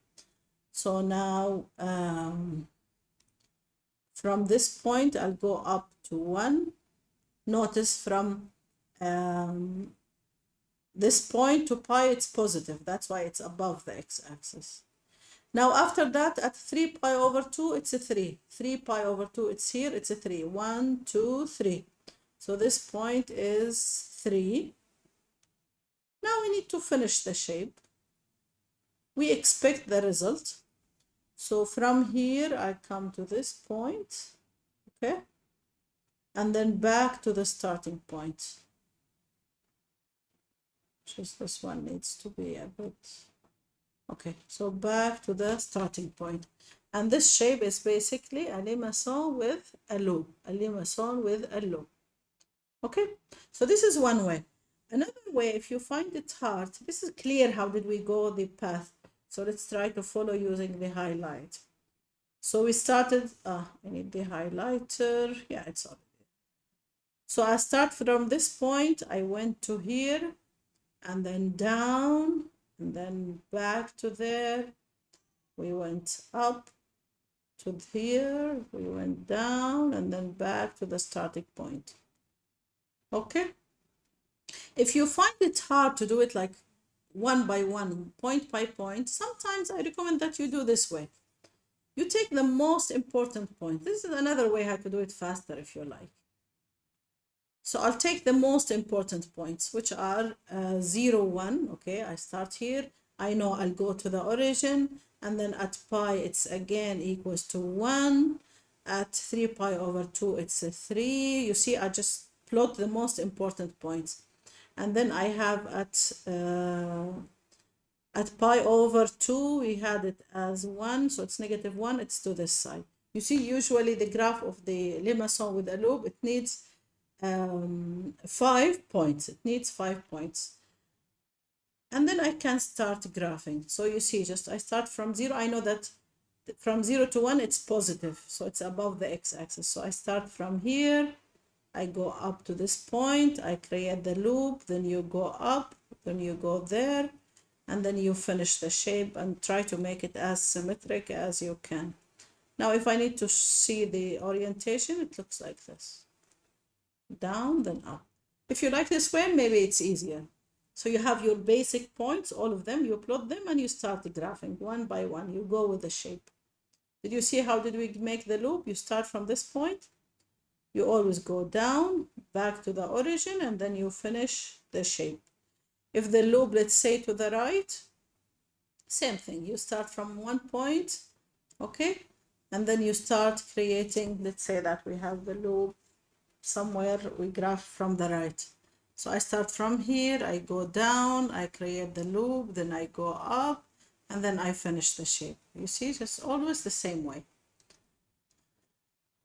So now from this point, I'll go up to 1. Notice from this point to pi, it's positive. That's why it's above the x-axis. Now after that, at 3 pi over 2, it's a 3. 3 pi over 2, it's here, it's a 3. 1, 2, 3. So this point is 3. Now we need to finish the shape. We expect the result. So from here, I come to this point, okay? And then back to the starting point. Just this one needs to be a bit, okay, so back to the starting point. And this shape is basically a limaçon with a loop, a limaçon with a loop. Okay, so this is one way. Another way, if you find it hard, this is clear how did we go the path. So let's try to follow using the highlight. So we started, I need the highlighter. Yeah, it's on. So I start from this point, I went to here and then down and then back to there. We went up to here, we went down and then back to the starting point. Okay. If you find it hard to do it like one by one, point by point, sometimes I recommend that you do this way. You take the most important point. This is another way how to do it faster if you like. So I'll take the most important points, which are 0, 1. Okay, I start here. I know I'll go to the origin, and then at pi, it's again equals to 1. At 3 pi over 2, it's a 3. You see, I just plot the most important points. And then I have at pi over 2, we had it as 1, so it's -1, it's to this side. You see, usually the graph of the limaçon with a loop, it needs 5 points. It needs 5 points. And then I can start graphing. So you see, just I start from 0. I know that from 0 to 1, it's positive. So it's above the x-axis. So I start from here. I go up to this point. I create the loop. Then you go up. Then you go there. And then you finish the shape and try to make it as symmetric as you can. Now, if I need to see the orientation, it looks like this. Down, then up. If you like this way, maybe it's easier. So you have your basic points, all of them, you plot them and you start graphing one by one. You go with the shape. Did you see how did we make the loop? You start from this point. You always go down, back to the origin, and then you finish the shape. If the loop, let's say to the right, same thing. You start from one point, okay? And then you start creating, let's say that we have the loop somewhere, we graph from the right. So I start from here, I go down, I create the loop, then I go up, and then I finish the shape. You see, just always the same way.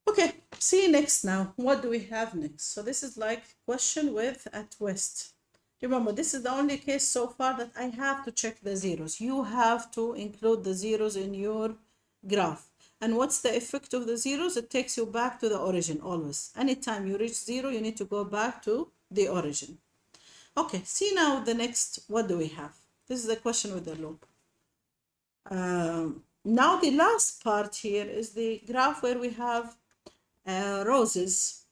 Okay, see next now. What do we have next? So this is like question with a twist. Remember, this is the only case so far that I have to check the zeros. You have to include the zeros in your graph. And what's the effect of the zeros? It takes you back to the origin always. Anytime you reach 0, you need to go back to the origin. Okay, see now the next, what do we have? This is the question with the loop. Now the last part here is the graph where we have roses.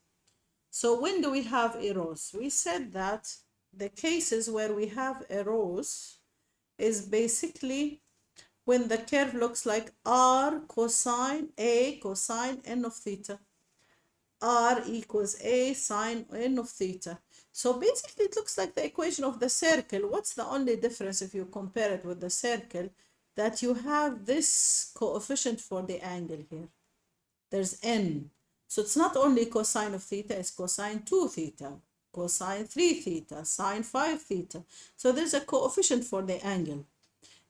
So when do we have a rose? We said that the cases where we have a rose is basically when the curve looks like r cosine A cosine n of theta. r equals a sine n of theta. So basically it looks like the equation of the circle. What's the only difference if you compare it with the circle? That you have this coefficient for the angle here. There's n. So it's not only cosine of theta, it's cosine 2 theta, cosine 3 theta, sine 5 theta. So there's a coefficient for the angle.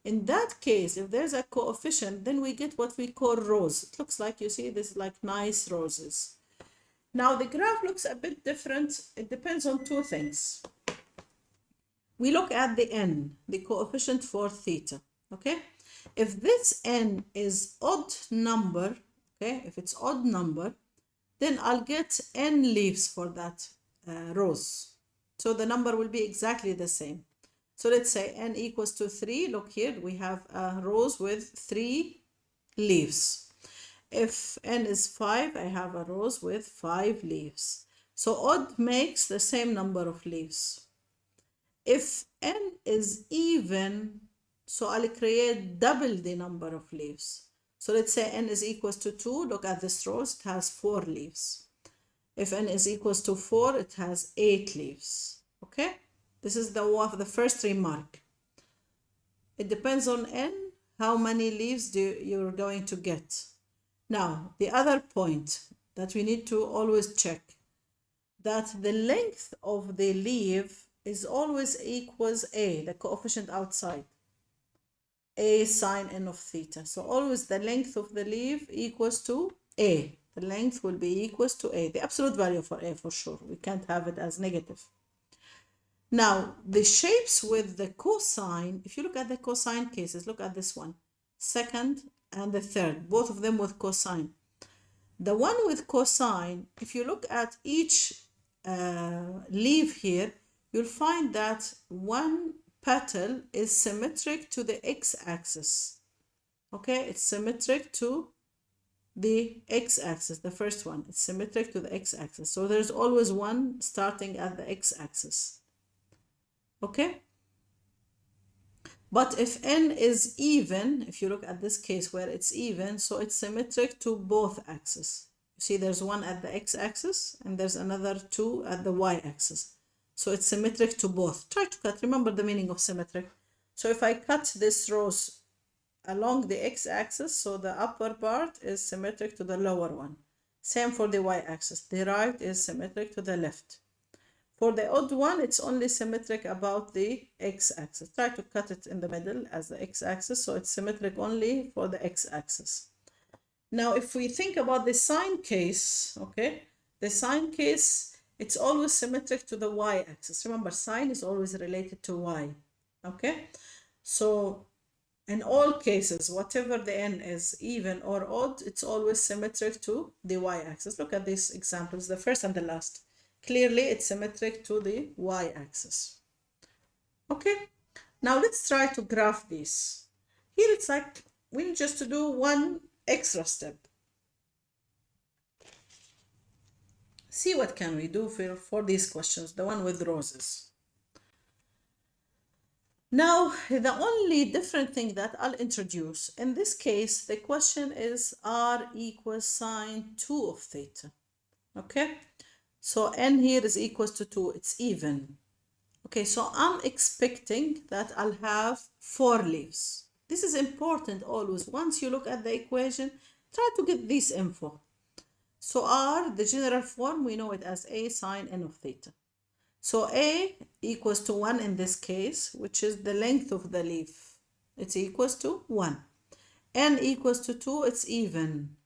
In that case, if there's a coefficient, then we get what we call rows. It looks like, you see, this is like nice roses. Now the graph looks a bit different. It depends on two things. We look at the n, the coefficient for theta, okay? If this n is odd number, okay, if it's odd number, then I'll get n leaves for that rows. So the number will be exactly the same. So let's say n equals to 3. Look here, we have rows with 3 leaves. If n is 5, I have a rows with 5 leaves. So odd makes the same number of leaves. If n is even, so I'll create double the number of leaves. So let's say n is equals to 2. Look at this rows, it has 4 leaves. If n is equals to 4, it has 8 leaves. Okay? This is the first remark. It depends on n, how many leaves you're going to get. Now, the other point that we need to always check, that the length of the leaf is always equals a, the coefficient outside, a sine n of theta. So always the length of the leaf equals to a. The length will be equals to a, the absolute value for a for sure. We can't have it as negative. Now, the shapes with the cosine, if you look at the cosine cases, look at this one, second and the third, both of them with cosine. The one with cosine, if you look at each leaf here, you'll find that one petal is symmetric to the x-axis. Okay, it's symmetric to the x-axis, the first one, it's symmetric to the x-axis. So there's always one starting at the x-axis. Okay, but if n is even, if you look at this case where it's even, so it's symmetric to both axes. You see there's one at the x-axis and there's another 2 at the y-axis. So it's symmetric to both. Try to cut, remember the meaning of symmetric. So if I cut this rows along the x-axis, so the upper part is symmetric to the lower one. Same for the y-axis, the right is symmetric to the left. For the odd one, it's only symmetric about the x-axis. Try to cut it in the middle as the x-axis, so it's symmetric only for the x-axis. Now, if we think about the sine case, okay, the sine case, it's always symmetric to the y-axis. Remember, sine is always related to y, okay? So, in all cases, whatever the n is, even or odd, it's always symmetric to the y-axis. Look at these examples, the first and the last. Clearly, it's symmetric to the y-axis. Okay, now let's try to graph this. Here it's like we need just to do one extra step. See what can we do for these questions, the one with roses. Now, the only different thing that I'll introduce, in this case, the question is r equals sine 2 of theta. Okay? So n here is equals to 2, it's even. Okay, so I'm expecting that I'll have 4 leaves. This is important always. Once you look at the equation, try to get this info. So r, the general form, we know it as a sine n of theta. So a equals to 1 in this case, which is the length of the leaf. It's equals to 1. N equals to 2, it's even.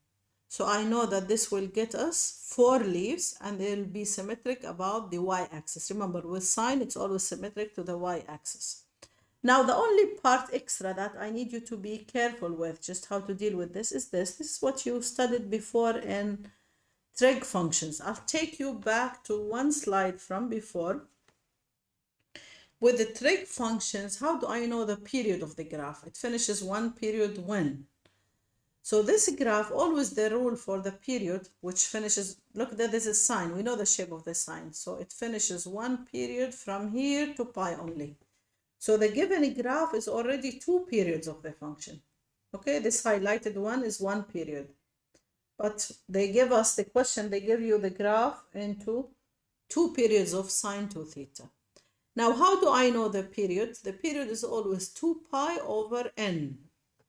So I know that this will get us 4 leaves and they'll be symmetric about the y-axis. Remember, with sine, it's always symmetric to the y-axis. Now, the only part extra that I need you to be careful with, just how to deal with this, is this. This is what you studied before in trig functions. I'll take you back to one slide from before. With the trig functions, how do I know the period of the graph? It finishes one period when? So this graph, always the rule for the period, which finishes, look, that this is sine. We know the shape of the sine. So it finishes one period from here to pi only. So the given graph is already 2 periods of the function. Okay, this highlighted one is 1 period. But they give us the question, they give you the graph into 2 periods of sine 2 theta. Now, how do I know the period? The period is always 2 pi over n.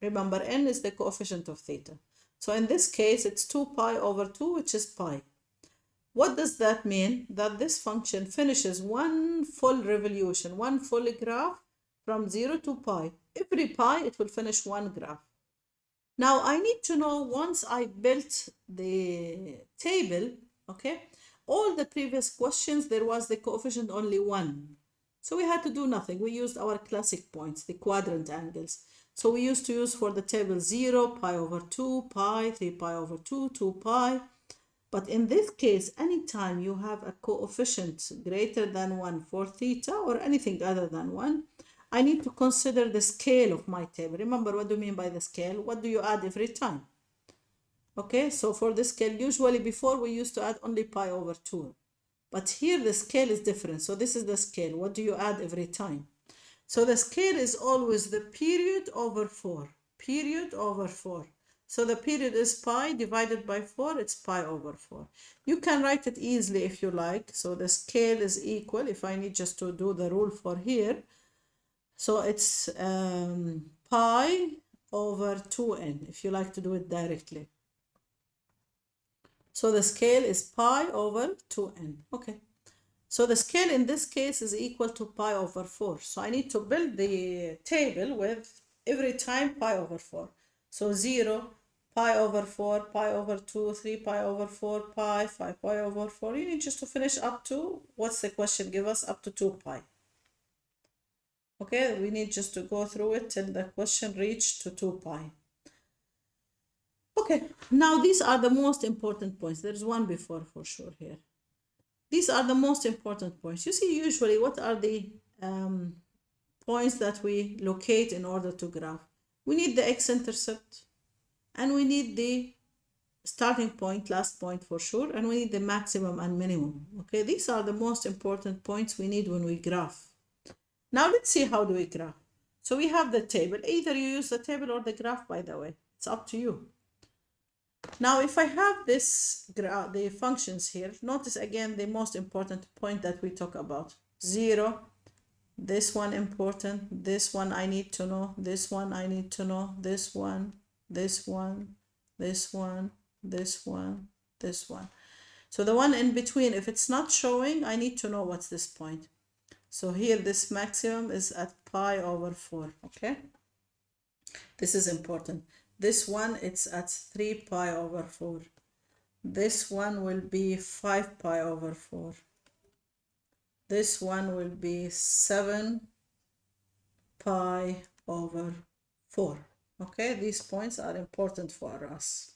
Remember, n is the coefficient of theta. So in this case, it's 2 pi over 2, which is pi. What does that mean? That this function finishes one full revolution, one full graph from 0 to pi. Every pi, it will finish one graph. Now, I need to know, once I built the table, okay, all the previous questions, there was the coefficient only 1. So we had to do nothing. We used our classic points, the quadrant angles. So we used to use for the table 0, pi over 2, pi, 3 pi over 2, 2 pi. But in this case, anytime you have a coefficient greater than 1 for theta or anything other than 1, I need to consider the scale of my table. Remember, what do you mean by the scale? What do you add every time? Okay, so for the scale, usually before we used to add only pi over 2. But here the scale is different. So this is the scale. What do you add every time? So the scale is always the period over 4. Period over 4. So the period is pi divided by 4. It's pi over 4. You can write it easily if you like. So the scale is equal. If I need just to do the rule for here. So it's pi over 2n, if you like to do it directly. So the scale is pi over 2n. Okay. So the scale in this case is equal to pi over 4. So I need to build the table with every time pi over 4. So 0, pi over 4, pi over 2, 3 pi over 4, pi, 5 pi over 4. You need just to finish up to, what's the question give us? Up to 2 pi. Okay, we need just to go through it till the question reached to 2 pi. Okay, now these are the most important points. There's one before for sure here. These are the most important points. You see, usually what are the points that we locate in order to graph? We need the x-intercept, and we need the starting point, last point for sure, and we need the maximum and minimum. Okay, these are the most important points we need when we graph. Now let's see how do we graph. So we have the table. Either you use the table or the graph, by the way. It's up to you. Now, if I have this the functions here, notice again the most important point that we talk about. 0, this one important, this one I need to know, this one I need to know, this one, this one, this one, this one, this one. So the one in between, if it's not showing, I need to know what's this point. So here this maximum is at pi over 4, okay? This is important. This one, it's at 3 pi over 4. This one will be 5 pi over 4. This one will be 7 pi over 4. Okay, these points are important for us.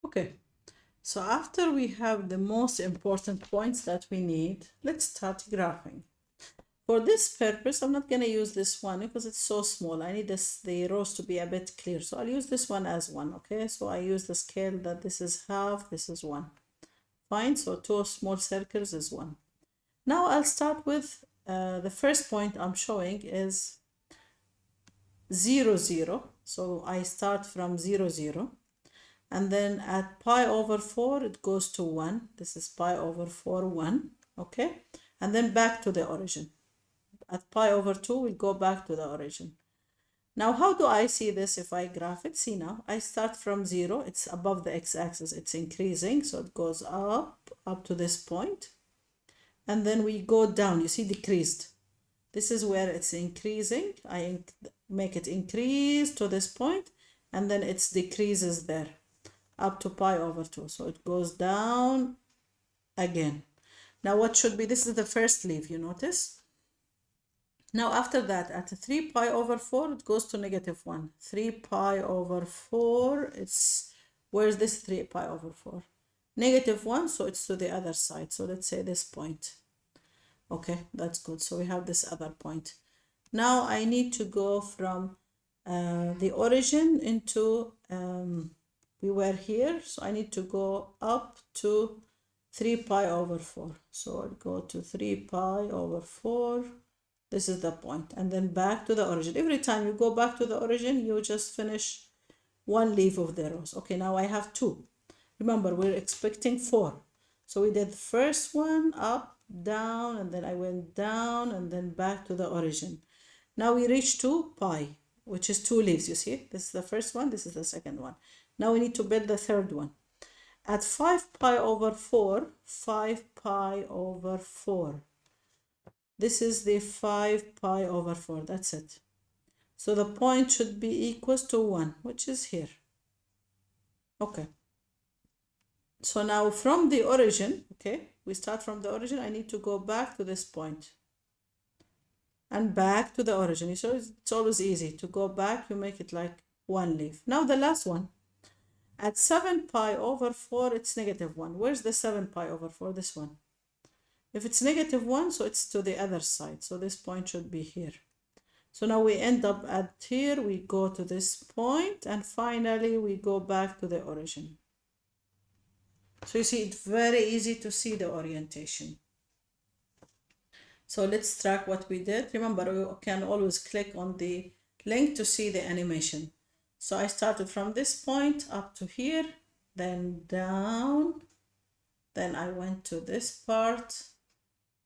Okay, so after we have the most important points that we need, let's start graphing. For this purpose, I'm not going to use this one because it's so small. I need the rows to be a bit clear. So I'll use this one as 1, okay? So I use the scale that this is half, this is 1. Fine, so 2 small circles is 1. Now I'll start with the first point I'm showing is 0, 0. So I start from 0, 0. And then at pi over 4, it goes to 1. This is pi over 4, 1, okay? And then back to the origin. At pi over 2, we go back to the origin. Now, how do I see this if I graph it? See now, I start from 0. It's above the x-axis. It's increasing. So it goes up to this point. And then we go down. You see, decreased. This is where it's increasing. I make it increase to this point. And then it decreases there up to pi over 2. So it goes down again. Now, what should be? This is the first leaf, you notice? Now, after that, at 3 pi over 4, it goes to -1. 3 pi over 4, where's this 3 pi over 4? -1, so it's to the other side. So let's say this point. Okay, that's good. So we have this other point. Now I need to go from the origin into, we were here, so I need to go up to 3 pi over 4. So I'll go to 3 pi over 4. This is the point, and then back to the origin. Every time you go back to the origin, you just finish one leaf of the rose. Okay, now I have 2. Remember, we're expecting 4. So we did the first one, up, down, and then I went down and then back to the origin. Now we reach to pi, which is 2 leaves, you see? This is the first one, this is the second one. Now we need to build the third one. At 5 pi over 4, 5 pi over 4. This is the 5 pi over 4, that's it. So the point should be equals to 1, which is here. Okay. So now from the origin, okay, we start from the origin, I need to go back to this point. And back to the origin. So it's always easy to go back, you make it like 1 leaf. Now the last one. At 7 pi over 4, it's -1. Where's the 7 pi over 4? This one. If it's -1, so it's to the other side. So this point should be here. So now we end up at here, we go to this point, and finally we go back to the origin. So you see, it's very easy to see the orientation. So let's track what we did. Remember, you can always click on the link to see the animation. So I started from this point up to here, then down, then I went to this part,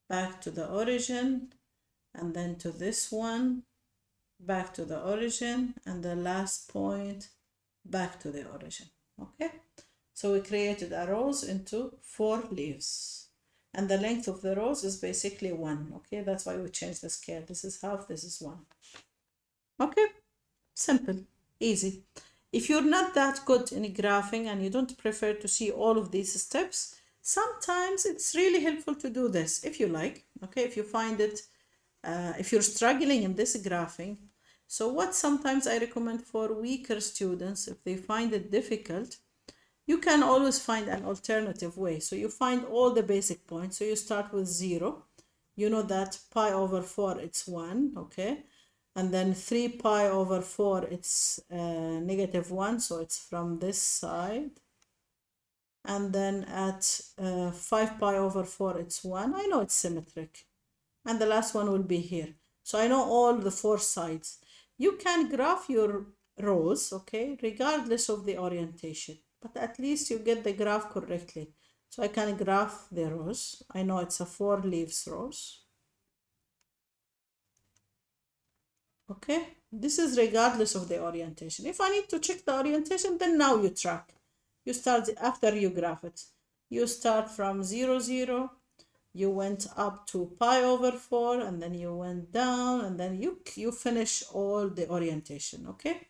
back to the origin, and then to this one, back to the origin, and the last point, back to the origin. Okay, so we created a rose into 4 leaves. And the length of the rose is basically 1. Okay, that's why we changed the scale. This is half, this is 1. Okay, simple, easy. If you're not that good in graphing and you don't prefer to see all of these steps, sometimes it's really helpful to do this if you like. Okay, if you find it, if you're struggling in this graphing. So what sometimes I recommend for weaker students, if they find it difficult, you can always find an alternative way. So you find all the basic points. So you start with 0. You know that pi over 4, it's 1, okay? And then 3 pi over 4, it's -1, so it's from this side. And then at 5 pi over 4, it's 1. I know it's symmetric. And the last one will be here. So I know all the 4 sides. You can graph your rows, okay, regardless of the orientation. But at least you get the graph correctly. So I can graph the rows. I know it's a 4 leaves rose. Okay, this is regardless of the orientation. If I need to check the orientation, then now you track. You start after you graph it. You start from 0, 0. You went up to pi over 4, and then you went down, and then you finish all the orientation, okay?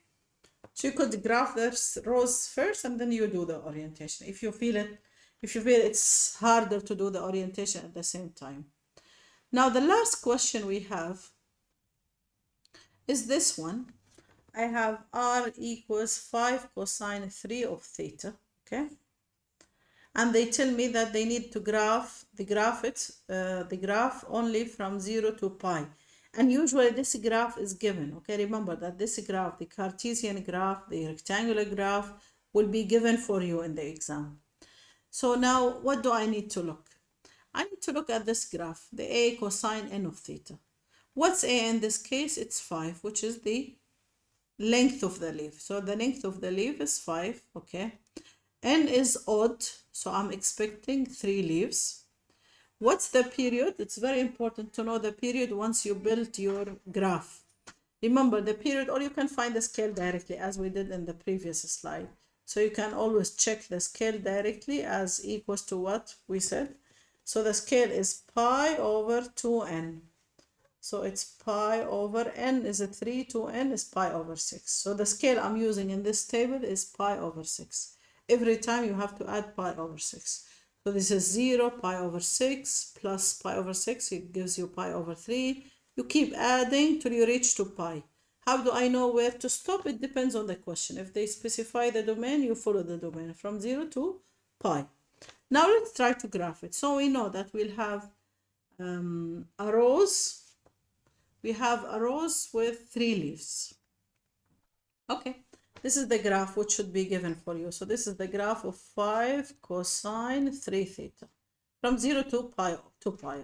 So you could graph the rows first, and then you do the orientation. If you feel it's harder to do the orientation at the same time. Now the last question we have is this one. I have r equals 5 cosine 3 of theta, okay? And they tell me that they need to graph the graph only from 0 to pi. And usually this graph is given, okay? Remember that this graph, the Cartesian graph, the rectangular graph, will be given for you in the exam. So now what do I need to look? I need to look at this graph, the a cosine n of theta. What's a in this case? It's 5, which is the length of the leaf. So the length of the leaf is 5, okay? N is odd, so I'm expecting 3 leaves. What's the period? It's very important to know the period once you build your graph. Remember the period, or you can find the scale directly as we did in the previous slide. So you can always check the scale directly as equals to what we said. So the scale is pi over 2n. So it's pi over n is a 3, 2n is pi over 6. So the scale I'm using in this table is pi over 6. Every time you have to add pi over 6. So this is 0, pi over 6 plus pi over 6. It gives you pi over 3. You keep adding till you reach to pi. How do I know where to stop? It depends on the question. If they specify the domain, you follow the domain from 0 to pi. Now let's try to graph it. So we know that we'll have a rose. We have a rose with 3 leaves. Okay, this is the graph which should be given for you. So this is the graph of 5 cosine 3 theta. From 0 to pi,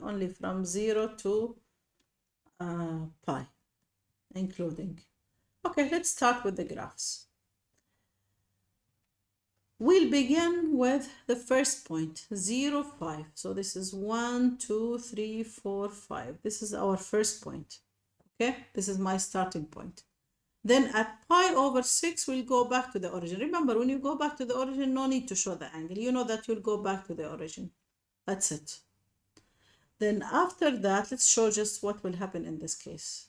only from 0 to pi, including. Okay, let's start with the graphs. We'll begin with the first point, 0, 5. So this is 1, 2, 3, 4, 5. This is our first point. Okay, this is my starting point. Then at pi over 6, we'll go back to the origin. Remember, when you go back to the origin, no need to show the angle. You know that you'll go back to the origin. That's it. Then after that, let's show just what will happen in this case.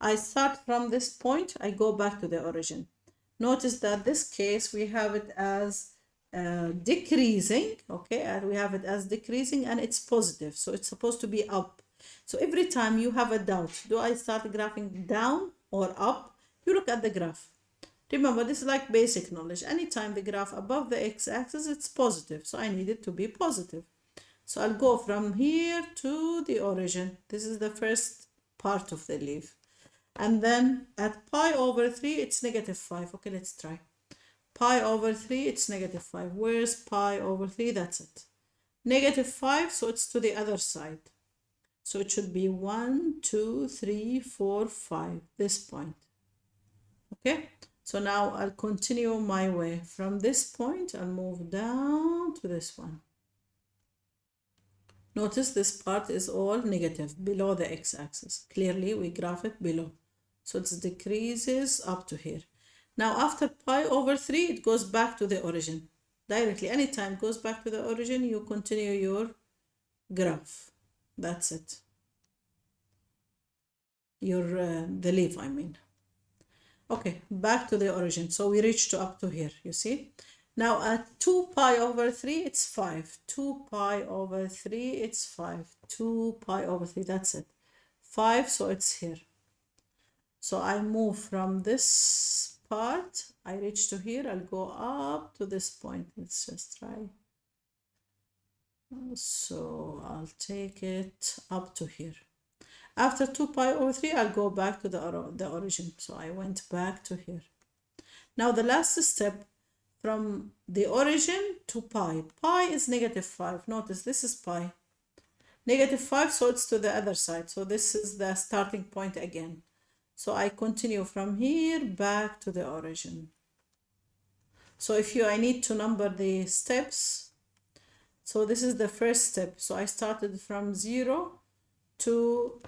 I start from this point, I go back to the origin. Notice that this case, we have it as decreasing, okay, and we have it as decreasing and it's positive, so it's supposed to be up. So every time you have a doubt, do I start graphing down or up? You look at the graph. Remember, this is like basic knowledge. Anytime the graph above the x-axis, it's positive, so I need it to be positive. So I'll go from here to the origin. This is the first part of the leaf. And then at pi over 3, it's negative 5. Okay, let's try. Pi over 3, it's negative 5. Where's pi over 3? That's it. Negative 5, so it's to the other side. So it should be 1, 2, 3, 4, 5. This point. Okay, so now I'll continue my way. From this point, I'll move down to this one. Notice this part is all negative below the x-axis. Clearly, we graph it below. So it decreases up to here. Now, after pi over 3, it goes back to the origin. Directly, anytime it goes back to the origin, you continue your graph. That's it. The leaf, I mean. Okay, back to the origin. So we reached up to here, you see? Now at 2 pi over 3, it's 5. 2 pi over 3, it's 5. 2 pi over 3, that's it. 5, so it's here. So I move from this part, I reach to here, I'll go up to this point. Let's just try. So I'll take it up to here. After 2 pi over 3, I'll go back to the origin. So I went back to here. Now the last step, from the origin to pi. Pi is negative 5. Notice this is pi. Negative 5, so it's to the other side. So this is the starting point again. So I continue from here back to the origin. So I need to number the steps. So this is the first step. So I started from 0 to,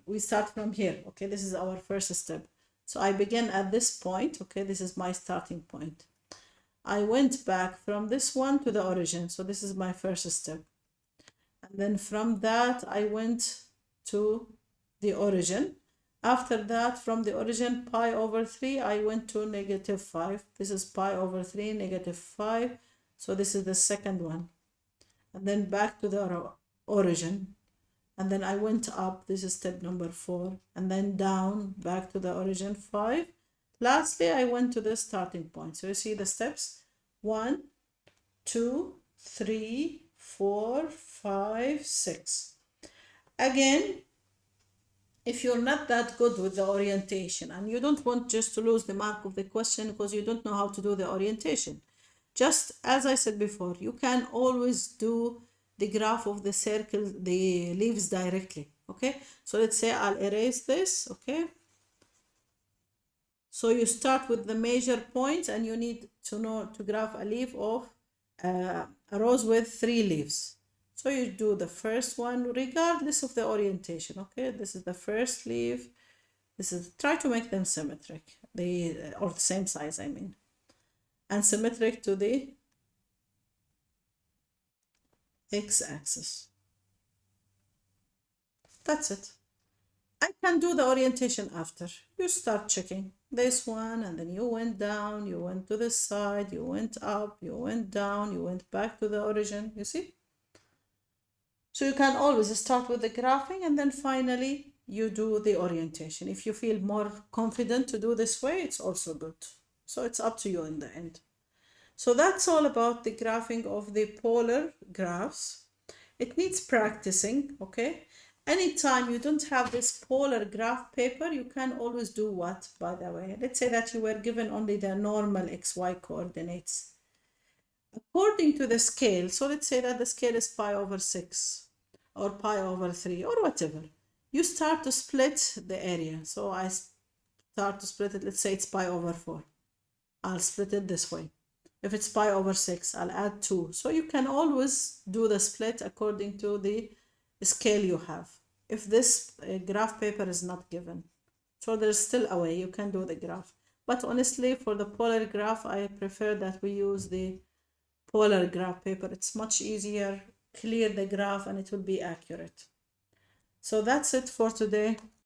we start from here. Okay, this is our first step. So I begin at this point. Okay, this is my starting point. I went back from this one to the origin. So this is my first step. And then from that, I went to the origin. After that, from the origin, pi over 3, I went to negative 5. This is pi over 3, negative 5. So this is the second one. And then back to the origin. And then I went up. This is step number 4. And then down, back to the origin, 5. Lastly, I went to the starting point. So you see the steps, 1, 2, 3, 4, 5, 6. Again, if you're not that good with the orientation and you don't want just to lose the mark of the question because you don't know how to do the orientation, just as I said before, you can always do the graph of the circle, the leaves directly. Okay, so let's say I'll erase this. Okay, so you start with the major points and you need to know to graph a leaf of a rose with 3 leaves. So you do the first one regardless of the orientation. Okay, this is the first leaf. Try to make them symmetric, or the same size, I mean, and symmetric to the x-axis. That's it. I can do the orientation after. You start checking this one, and then you went down, you went to the side, you went up, you went down, you went back to the origin, you see? So you can always start with the graphing and then finally you do the orientation. If you feel more confident to do this way, it's also good. So it's up to you in the end. So that's all about the graphing of the polar graphs. It needs practicing, okay? Anytime you don't have this polar graph paper, you can always do what, by the way? Let's say that you were given only the normal XY coordinates. According to the scale, so let's say that the scale is pi over 6 or pi over 3 or whatever. You start to split the area. So I start to split it, let's say it's pi over 4. I'll split it this way. If it's pi over 6, I'll add 2. So you can always do the split according to the scale you have. If this graph paper is not given. So there's still a way you can do the graph. But honestly, for the polar graph, I prefer that we use the polar graph paper. It's much easier, clear the graph, and it will be accurate. So that's it for today.